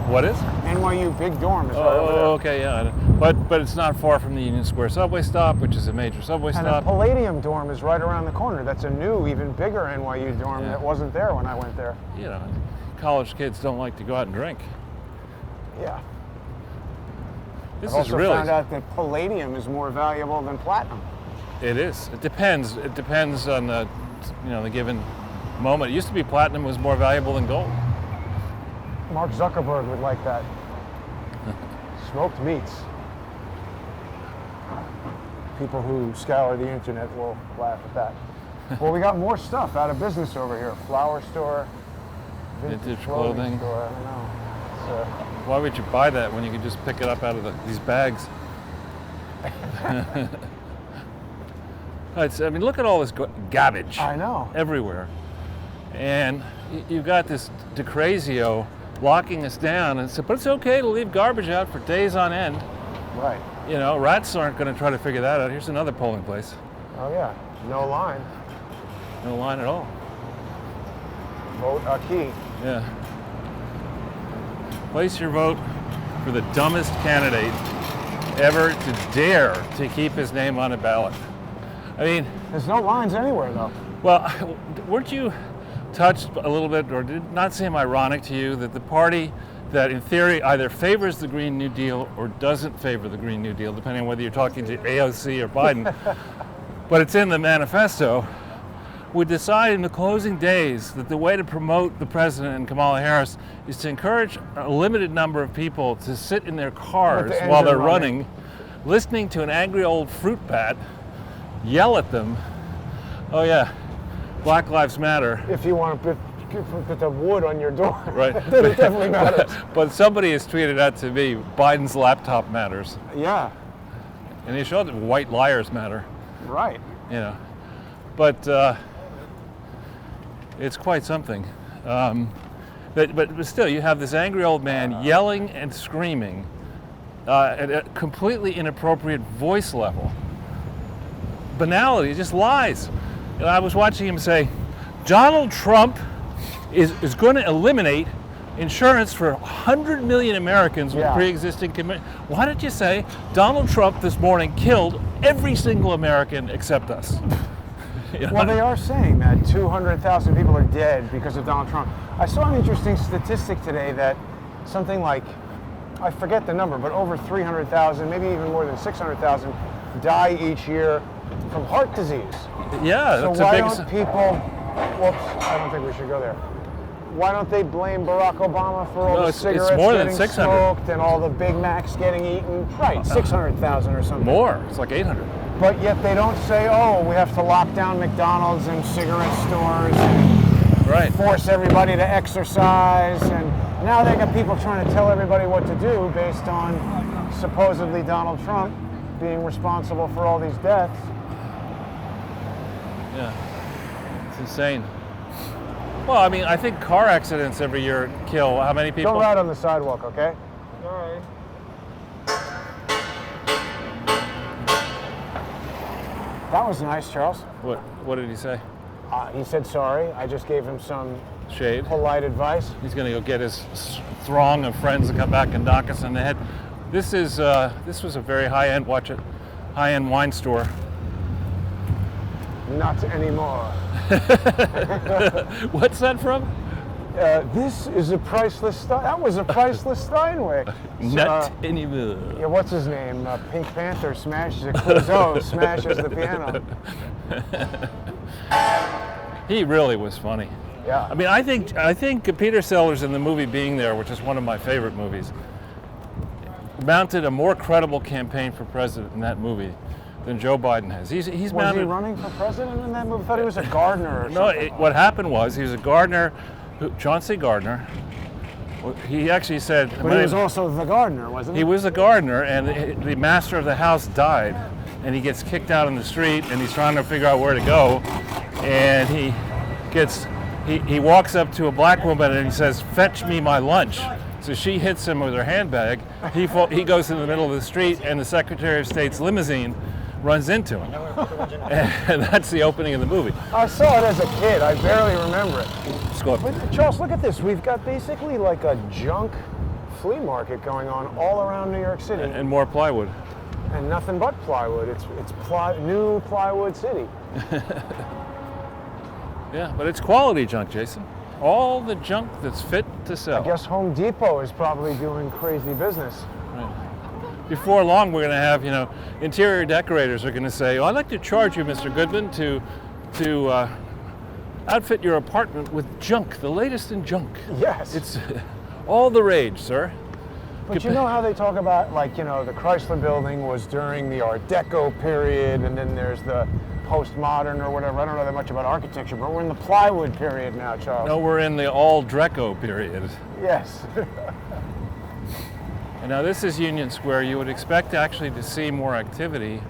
What is? NYU Big Dorm is right over there. Okay, yeah. But it's not far from the Union Square subway stop, which is a major subway And stop. the Palladium dorm is right around the corner. That's a new, even bigger NYU dorm that wasn't there when I went there. College kids don't like to go out and drink. Yeah. This I've is also really. found out that Palladium is more valuable than platinum. It is. It depends. It depends on the given moment. It used to be platinum was more valuable than gold. Mark Zuckerberg would like that. Smoked meats. People who scour the internet will laugh at that. Well, we got more stuff out of business over here. Flower store, Vintage clothing. Store. I don't know. Why would you buy that when you could just pick it up out of these bags? Look at all this garbage. I know. Everywhere. And you've got this DeCrazio locking us down and said, but it's okay to leave garbage out for days on end. Right. Rats aren't going to try to figure that out. Here's another polling place. Oh yeah, no line. No line at all. Vote a key. Yeah. Place your vote for the dumbest candidate ever to dare to keep his name on a ballot. There's no lines anywhere though. Well, weren't you touched a little bit, or did it not seem ironic to you that the party that in theory either favors the Green New Deal or doesn't favor the Green New Deal, depending on whether you're talking to AOC or Biden, but it's in the manifesto, would decide in the closing days that the way to promote the president and Kamala Harris is to encourage a limited number of people to sit in their cars while they're running, listening to an angry old fruit bat yell at them, oh yeah, Black Lives Matter. If you want to put the wood on your door, right? Then it definitely matters. But somebody has tweeted out to me, Biden's laptop matters. Yeah. And they showed that white liars matter. Right. But it's quite something. But still, you have this angry old man yelling and screaming at a completely inappropriate voice level. Banality, just lies. I was watching him say, Donald Trump is going to eliminate insurance for 100 million Americans with pre-existing conditions. Why did you say Donald Trump this morning killed every single American except us? Well, they are saying that 200,000 people are dead because of Donald Trump. I saw an interesting statistic today that something like, I forget the number, but over 300,000, maybe even more than 600,000 die each year from heart disease. Yeah, so that's why a big... don't people, whoops, I don't think we should go there. Why don't they blame Barack Obama for all the cigarettes it's more getting than 600. smoked and all the Big Macs getting eaten? Right, 600,000 or something. More, it's like 800. But yet they don't say, oh, we have to lock down McDonald's and cigarette stores and force everybody to exercise. And now they got people trying to tell everybody what to do based on supposedly Donald Trump being responsible for all these deaths. Yeah, it's insane. Well, I mean, I think car accidents every year kill how many people? Don't ride on the sidewalk, okay? All right. That was nice, Charles. What did he say? He said sorry. I just gave him some shade, polite advice. He's going to go get his throng of friends to come back and knock us in the head. This was a very high-end wine store. not anymore. What's that from? This is a priceless. That was a priceless Steinway. Not anymore. Yeah, what's his name? Pink Panther smashes it. Clouseau smashes the piano. He really was funny. Yeah. I mean, I think Peter Sellers in the movie Being There, which is one of my favorite movies, mounted a more credible campaign for president in that movie than Joe Biden has. He's Was mounted. he running for president in that movie? I thought he was a gardener or something. What happened was he was a gardener, John C. Gardner. He actually said. But he was also the gardener, wasn't he? He was a gardener, and the master of the house died, and he gets kicked out in the street, and he's trying to figure out where to go, and he walks up to a black woman and he says, "Fetch me my lunch." So she hits him with her handbag. He goes in the middle of the street, and the Secretary of State's limousine runs into him. And that's the opening of the movie. I saw it as a kid. I barely remember it. Scott. But Charles, look at this. We've got basically like a junk flea market going on all around New York City. And more plywood. And nothing but plywood. It's new plywood city. Yeah, but it's quality junk, Jason. All the junk that's fit to sell. I guess Home Depot is probably doing crazy business. Right. Before long, we're going to have, interior decorators are going to say, "Oh, I'd like to charge you, Mr. Goodman, to outfit your apartment with junk, the latest in junk." Yes. It's all the rage, sir. But you know how they talk about, like, the Chrysler building was during the Art Deco period, and then there's the postmodern or whatever. I don't know that much about architecture, but we're in the plywood period now, Charles. No, we're in the all Dreco period. Yes. And now this is Union Square. You would expect actually to see more activity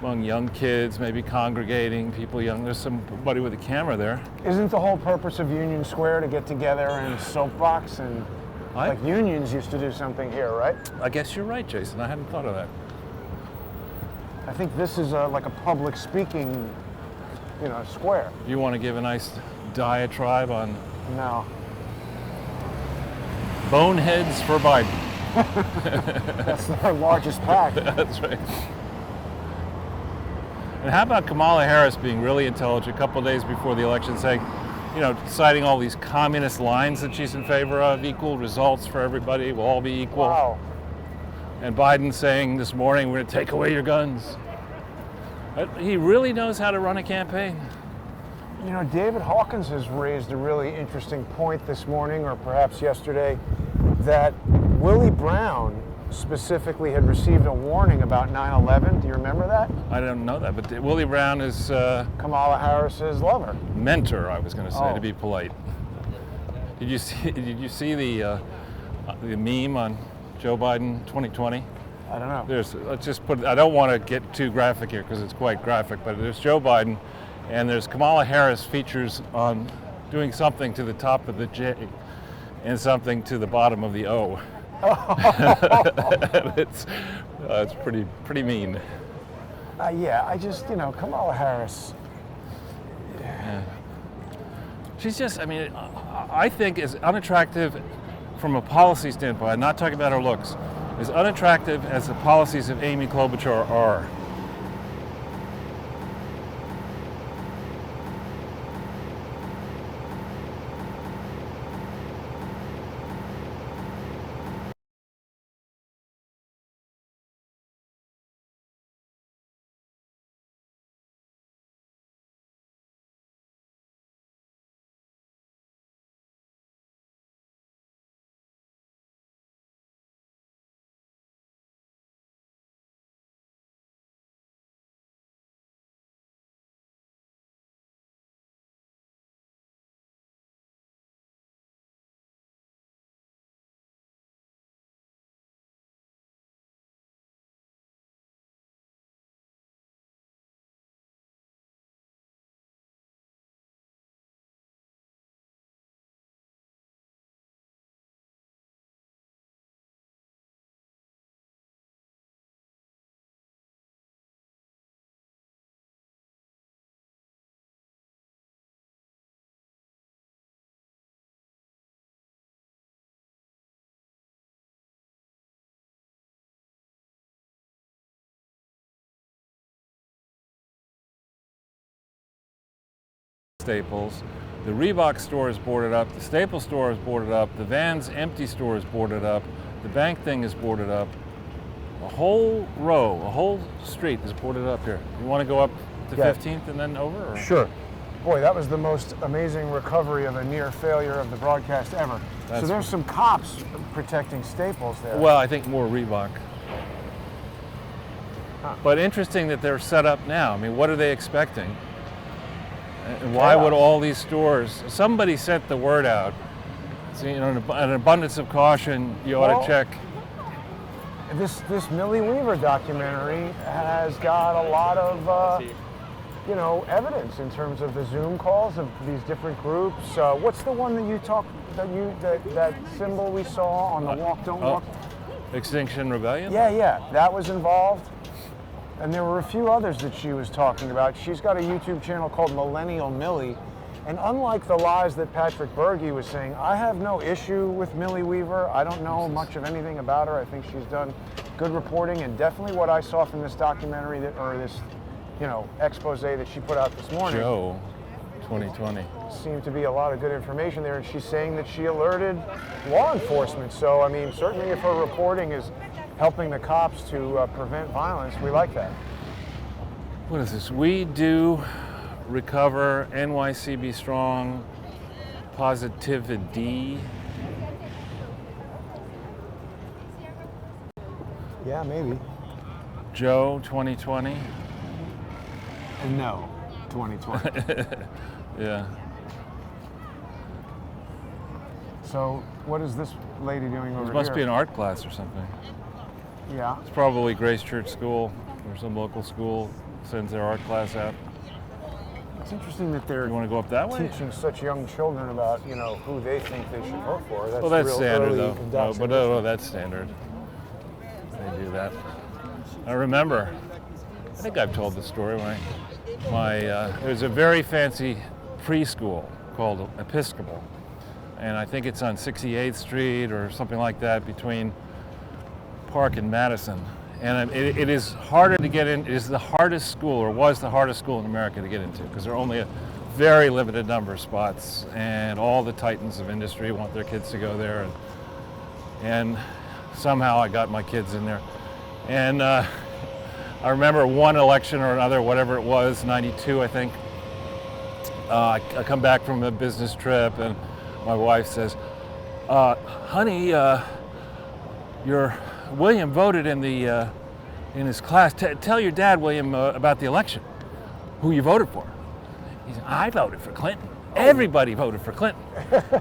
among young kids, maybe congregating, people young. There's somebody with a camera there. Isn't the whole purpose of Union Square to get together and soapbox and like unions used to do something here, right? I guess you're right, Jason. I hadn't thought of that. I think this is like a public speaking, square. You want to give a nice diatribe on No. boneheads for Biden? That's their largest pack. That's right. And how about Kamala Harris being really intelligent a couple of days before the election, saying, citing all these communist lines that she's in favor of, equal results for everybody, will all be equal. Wow. And Biden saying this morning, "We're going to take away your guns." He really knows how to run a campaign. David Hawkins has raised a really interesting point this morning, or perhaps yesterday, that Willie Brown specifically had received a warning about 9/11. Do you remember that? I don't know that, but Willie Brown is Kamala Harris's lover. mentor, I was going to say, Oh. to be polite. Did you see the meme on Joe Biden 2020? I don't know. Let's just put. I don't want to get too graphic here because it's quite graphic, but there's Joe Biden, and there's Kamala Harris features on doing something to the top of the J, and something to the bottom of the O. It's pretty mean. Yeah, I just Kamala Harris. Yeah. She's just. I think is unattractive from a policy standpoint. I'm not talking about her looks. As unattractive as the policies of Amy Klobuchar are. Staples. The Reebok store is boarded up. The Staples store is boarded up. The Vans empty store is boarded up. The bank thing is boarded up. A whole row, a whole street is boarded up here. You want to go up to 15th and then over? Or? Sure. Boy, that was the most amazing recovery of a near failure of the broadcast ever. So there's some cops protecting Staples there. Well, I think more Reebok. Huh. But interesting that they're set up now. I mean, what are they expecting? And why would all these stores? Somebody sent the word out. So, you know, an abundance of caution. You ought to check. This Millie Weaver documentary has got a lot of you know, evidence in terms of the Zoom calls of these different groups. What's the one that you talked that symbol we saw on the Walk Don't Walk? Extinction Rebellion? Yeah, that was involved. And there were a few others that she was talking about. She's got a YouTube channel called Millennial Millie. And unlike the lies that Patrick Berge was saying, I have no issue with Millie Weaver. I don't know much of anything about her. I think she's done good reporting, and definitely what I saw from this documentary or this, you know, expose that she put out this morning. Joe, 2020. Seemed to be a lot of good information there, and she's saying that she alerted law enforcement. So, I mean, certainly if her reporting is helping the cops to prevent violence, we like that. What is this? We do recover, NYC be strong, positivity. Yeah, maybe. Joe, 2020. No, 2020. Yeah. So, what is this lady doing over here? It must be an art class or something. Yeah. It's probably Grace Church School or some local school sends their art class out. It's interesting that they're You want to go up that way? teaching such young children about, you know, who they think they should vote for. That's Well, that's real standard early though. No, but no, that's standard. They do that. I remember, I think I've told the story when there was a very fancy preschool called Episcopal, and I think it's on 68th Street or something like that between Park and Madison. And it is harder to get in. It is the hardest school, or was the hardest school in America to get into, because there are only a very limited number of spots, and all the titans of industry want their kids to go there. And somehow I got my kids in there. And I remember one election or another, whatever it was, 92, I think. I come back from a business trip, and my wife says, honey, your William voted in his class. Tell your dad, William, about the election, who you voted for. He said, I voted for Clinton. Everybody voted for Clinton.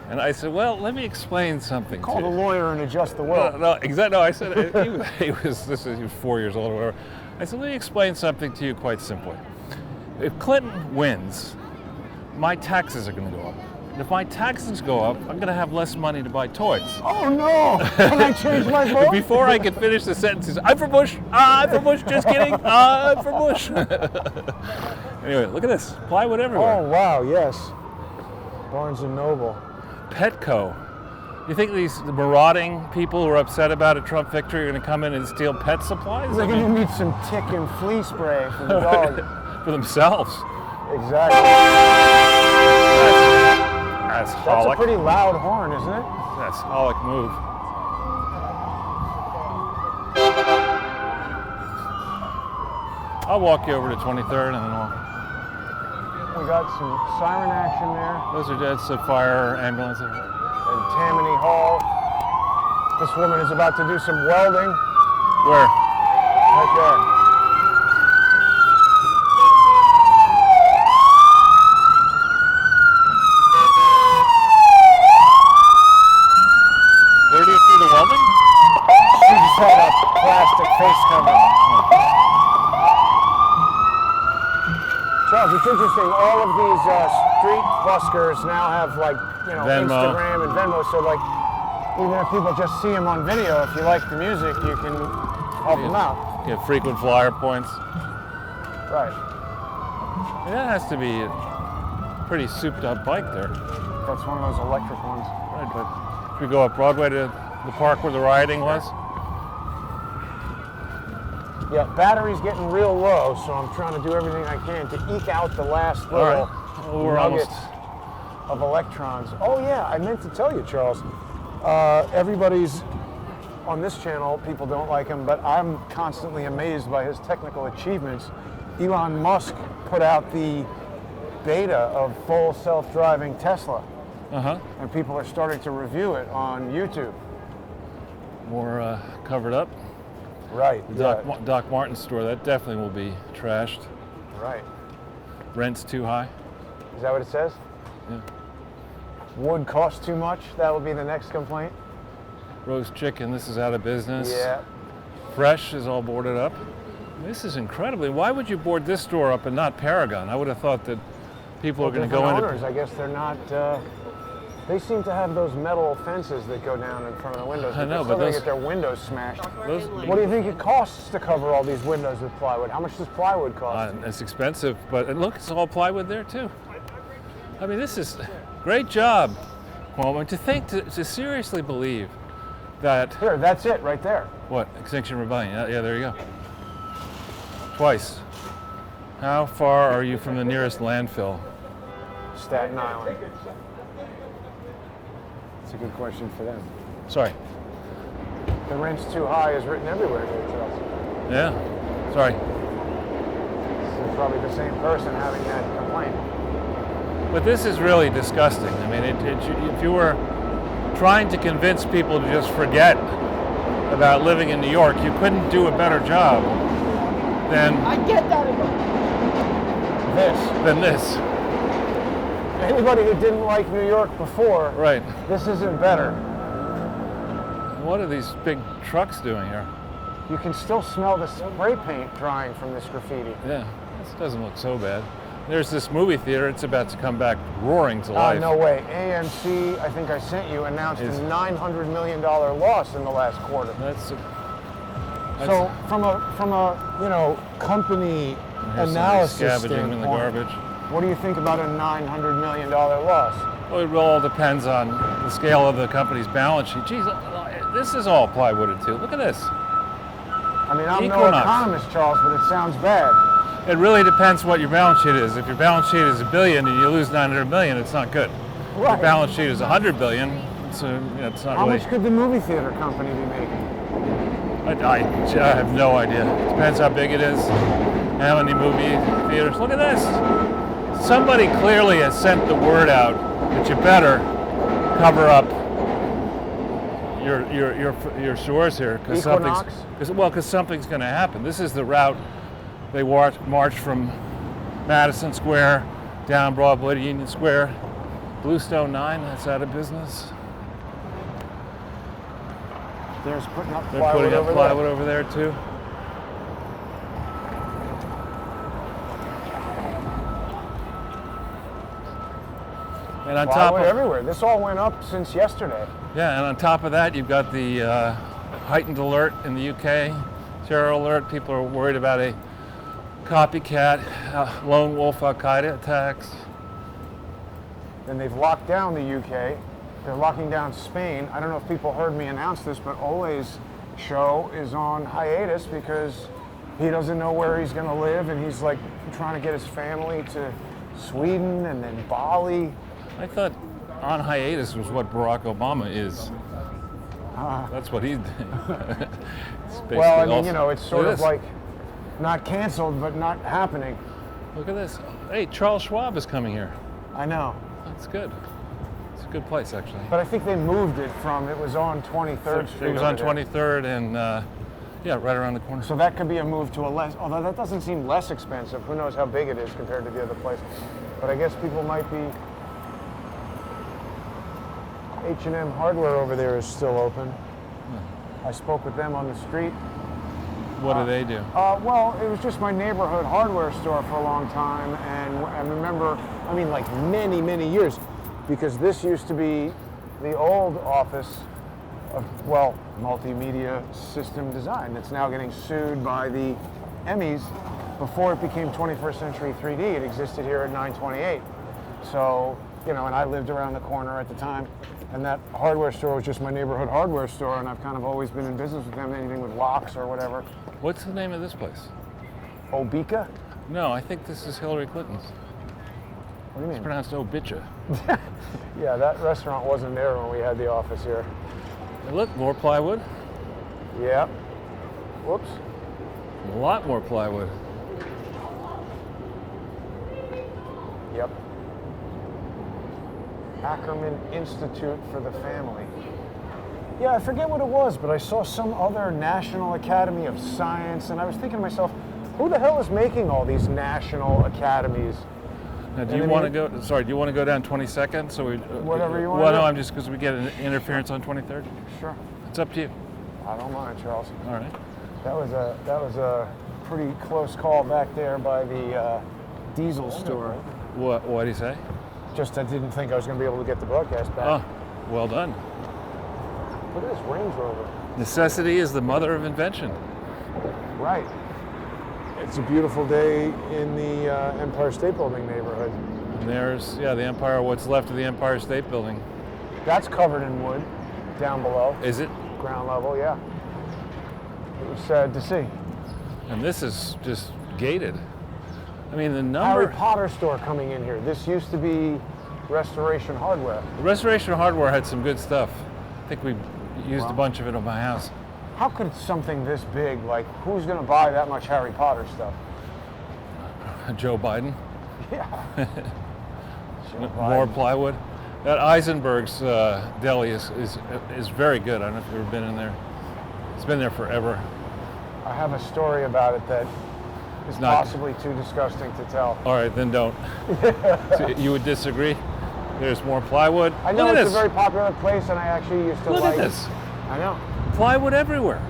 And I said, well, let me explain something. Call the lawyer and adjust the will. No, exactly. No, I said he was 4 years old or whatever. I said, let me explain something to you quite simply. If Clinton wins, my taxes are going to go up. And if my taxes go up, I'm going to have less money to buy toys. Oh no! Can I change my vote? Before I could finish the sentences, I'm for Bush. I'm for Bush. Just kidding. I'm for Bush. Anyway, look at this. Plywood everywhere. Oh wow! Yes. Barnes and Noble. Petco. You think these marauding people who are upset about a Trump victory are going to come in and steal pet supplies? They're going to need some tick and flea spray for the dog. For themselves. Exactly. That's That's a pretty loud horn, isn't it? That's a Holic move. I'll walk you over to 23rd and then We got some siren action there. those are dead, so fire, ambulance. In Tammany Hall. This woman is about to do some welding. Where? Right there. Where do you see the welding? She just had a plastic face cover. Charles, it's interesting. All of these street buskers now have, like, you know, Venmo. Instagram and Venmo. So, like, even if people just see them on video, if you like the music, you can help them out. Get frequent flyer points. Right. That has to be a pretty souped up bike there. That's one of those electric ones. Right, but if we go up Broadway to the park where the rioting was. Yeah, battery's getting real low, so I'm trying to do everything I can to eke out the last little we're nuggets almost. of electrons. Oh yeah, I meant to tell you, Charles. Everybody's on this channel. People don't like him, but I'm constantly amazed by his technical achievements. Elon Musk put out the beta of full self-driving Tesla, and people are starting to review it on YouTube. More covered up. Right. The Doc Martens store, that definitely will be trashed. Right. Rent's too high. Is that what it says? Yeah. Wood costs too much. That will be the next complaint. Roast chicken, this is out of business. Yeah. Fresh is all boarded up. This is incredibly. Why would you board this store up and not Paragon? I would have thought that people are going to go into. Owners, I guess they're not. They seem to have those metal fences that go down in front of the windows. I know, they're but still those gonna get their windows smashed. Those, What do you think it costs to cover all these windows with plywood? How much does plywood cost? it's expensive, but and look, it's all plywood there too. I mean, this is great job, Cuomo. To seriously believe that. Here, that's it right there. What? Extinction Rebellion. Yeah, there you go. Twice. How far are you from the nearest landfill? Staten Island. That's a good question for them. Sorry. The rent's too high is written everywhere here, Charles. Yeah. Sorry. This is probably the same person having that complaint. But this is really disgusting. I mean, if you were trying to convince people to just forget about living in New York, you couldn't do a better job than this. Anybody who didn't like New York before, Right. this isn't better. What are these big trucks doing here? You can still smell the spray paint drying from this graffiti. Yeah, this doesn't look so bad. There's this movie theater. It's about to come back roaring to life. No way. AMC, I think I sent you, announced a $900 million loss in the last quarter. So from a company analysis scavenging in the standpoint, garbage. what do you think about a $900 million loss? Well, it all depends on the scale of the company's balance sheet. Geez, this is all plywooded too. Look at this. I mean, I'm no Equinox. economist, Charles, but it sounds bad. It really depends what your balance sheet is. If your balance sheet is $1 billion and you lose $900 million, it's not good. If your Right. balance sheet is $100 billion, it's not How really. much could the movie theater company be making? I have no idea. It depends how big it is, how many movie theaters. Look at this. Somebody clearly has sent the word out that you better cover up your shores here because something's going to happen. This is the route they march from Madison Square down Broadway to Union Square. Bluestone 9, that's out of business. There's putting up They're plywood putting up over plywood there. over there too. And on top Plywood of everywhere. This all went up since yesterday. yeah, and on top of that, you've got the heightened alert in the UK, terror alert. People are worried about a copycat lone wolf Al-Qaeda attacks. Then they've locked down the UK. They're locking down Spain. I don't know if people heard me announce this, but Ole's show is on hiatus because he doesn't know where he's going to live, and he's like trying to get his family to Sweden and then Bali. I thought on hiatus was what Barack Obama is. That's what he's doing. Well, I mean, it's sort of like not canceled, but not happening. Look at this. Hey, Charles Schwab is coming here. I know. That's good. It's a good place, actually. But I think they moved it from, it was on 23rd Street. It was on over there. 23rd and, right around the corner. So that could be a move to a less, although that doesn't seem less expensive. Who knows how big it is compared to the other place. But I guess people might be, H&M Hardware over there is still open. I spoke with them on the street. What do they do? Well, it was just my neighborhood hardware store for a long time, and I remember, like many, many years, because this used to be the old office of, multimedia system design that's now getting sued by the Emmys. Before it became 21st Century 3D, it existed here at 928. So, and I lived around the corner at the time, and that hardware store was just my neighborhood hardware store, and I've kind of always been in business with them, anything with locks or whatever. What's the name of this place? Obika? No, I think this is Hillary Clinton's. do you mean? It's pronounced Obicha. Yeah, that restaurant wasn't there when we had the office here. Hey, look, more plywood. Yeah. Whoops. A lot more plywood. Yep. Ackerman Institute for the Family. Yeah, I forget what it was, but I saw some other National Academy of Science, and I was thinking to myself, who the hell is making all these national academies? Now, do you want to go? Sorry, do you want to go down 22nd? So we. Whatever you want. Well, to no, do. I'm just because we get an interference on 23rd. Sure. It's up to you. I don't mind, Charles. All right. That was a pretty close call back there by the diesel store. What did he say? Just I didn't think I was going to be able to get the broadcast back. Oh, well done. Look at this Range Rover. Necessity is the mother of invention. Right. It's a beautiful day in the Empire State Building neighborhood. And there's, the Empire, what's left of the Empire State Building. That's covered in wood down below. Is it? Ground level, yeah. It was sad to see. And this is just gated. I mean, the number... Harry Potter store coming in here. This used to be Restoration Hardware. Restoration Hardware had some good stuff. I think we used a bunch of it on my house. How could something this big, like, who's going to buy that much Harry Potter stuff? Joe Biden. Yeah. More plywood. That Eisenberg's deli is very good. I don't know if you've ever been in there. It's been there forever. I have a story about it that is not possibly too disgusting to tell. All right, then don't. So you would disagree? There's more plywood. I know Look at it's this. a very popular place, and I actually used to Look like at this. I know. Plywood everywhere.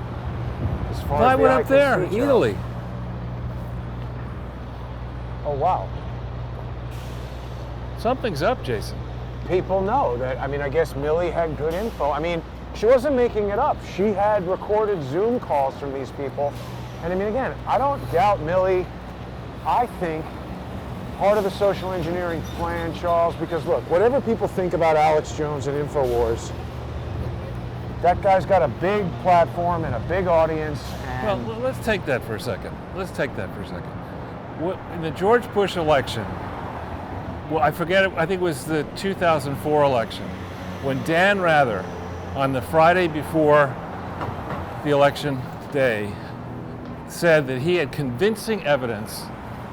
As far Plywood as the eye up there, can see, easily. Charles. Oh, wow. Something's up, Jason. People know that. I mean, I guess Millie had good info. I mean, she wasn't making it up. She had recorded Zoom calls from these people. And I mean, again, I don't doubt Millie. I think part of the social engineering plan, Charles, because look, whatever people think about Alex Jones and InfoWars, that guy's got a big platform and a big audience. And Well, let's take that for a second. In the George Bush election, I forget it, I think it was the 2004 election, when Dan Rather, on the Friday before the election day, said that he had convincing evidence,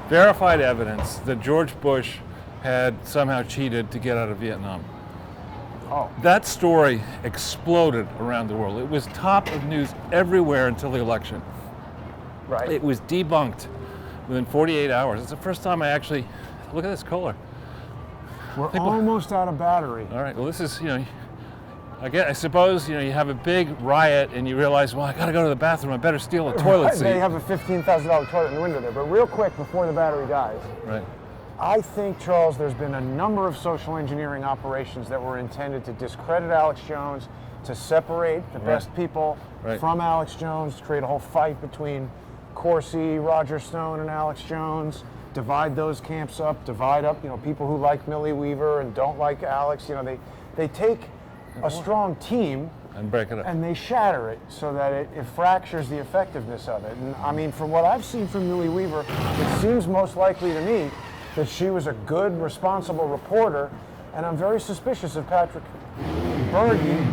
verified evidence, that George Bush had somehow cheated to get out of Vietnam. Oh. That story exploded around the world. It was top of news everywhere until the election. right. It was debunked within 48 hours. It's the first time I actually, look at this color. We're almost out of battery. All right, well this is, I suppose, you have a big riot and you realize, well, I gotta go to the bathroom, I better steal a toilet seat. They have a $15,000 toilet in the window there. But real quick, before the battery dies, Right. I think, Charles, there's been a number of social engineering operations that were intended to discredit Alex Jones, to separate the best people from Alex Jones, to create a whole fight between Corsi, Roger Stone, and Alex Jones, divide those camps up, divide up, people who like Millie Weaver and don't like Alex. They take a strong team And break it up. and they shatter it so that it fractures the effectiveness of it. And I mean, from what I've seen from Millie Weaver, it seems most likely to me that she was a good, responsible reporter, and I'm very suspicious of Patrick Berge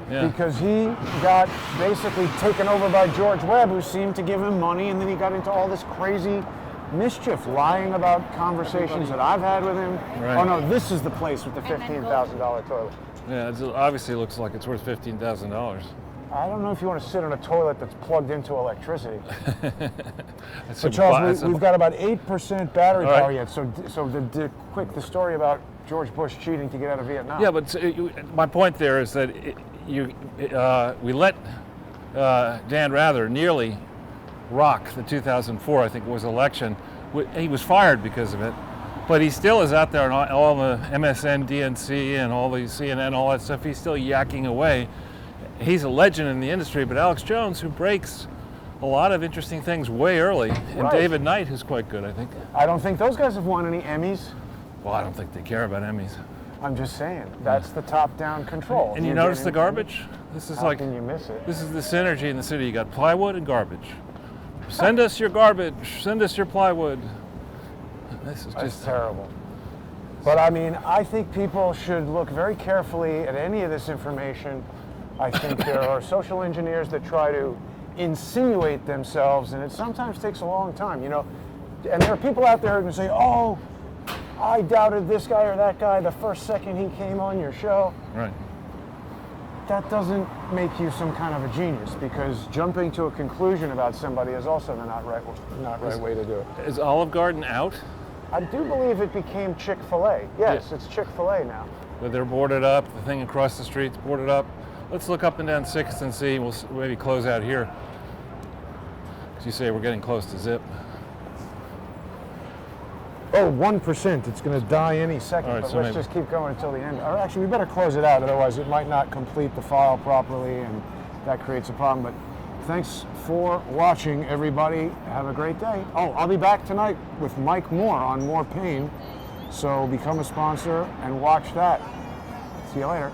because he got basically taken over by George Webb, who seemed to give him money, and then he got into all this crazy mischief, lying about conversations that I've had with him. Right. Oh no, this is the place with the $15,000 toilet. Yeah, it obviously looks like it's worth $15,000. I don't know if you want to sit on a toilet that's plugged into electricity. That's But Charles, we've got about 8% battery All right. power yet. So the story about George Bush cheating to get out of Vietnam. Yeah, but my point there is that we let Dan Rather nearly rock the 2004, I think it was, election. He was fired because of it, but he still is out there on all the MSN, DNC, and all the CNN, all that stuff. He's still yakking away. He's a legend in the industry, but Alex Jones, who breaks a lot of interesting things way early, and David Knight, who's quite good, I think. I don't think those guys have won any Emmys. Well, I don't think they care about Emmys. I'm just saying, that's the top-down control. And you notice the garbage? This is How can you miss it? This is the synergy in the city. You got plywood and garbage. Send us your garbage. Send us your plywood. This is That's just terrible. But I mean, I think people should look very carefully at any of this information. I think there are social engineers that try to insinuate themselves, and it sometimes takes a long time, you know. And there are people out there who can say, oh, I doubted this guy or that guy the first second he came on your show. Right. That doesn't make you some kind of a genius, because jumping to a conclusion about somebody is also the not right way to do it. Is Olive Garden out? I do believe it became Chick-fil-A. Yes, it's Chick-fil-A now. But they're boarded up. The thing across the street's boarded up. Let's look up and down 6th and see. We'll maybe close out here. As you say, we're getting close to zip. Oh, 1%. It's going to die any second, Right, but so let's just keep going until the end. Or actually, we better close it out, otherwise it might not complete the file properly, and that creates a problem. But thanks for watching, everybody. Have a great day. Oh, I'll be back tonight with Mike Moore on More Pain, so become a sponsor and watch that. See you later.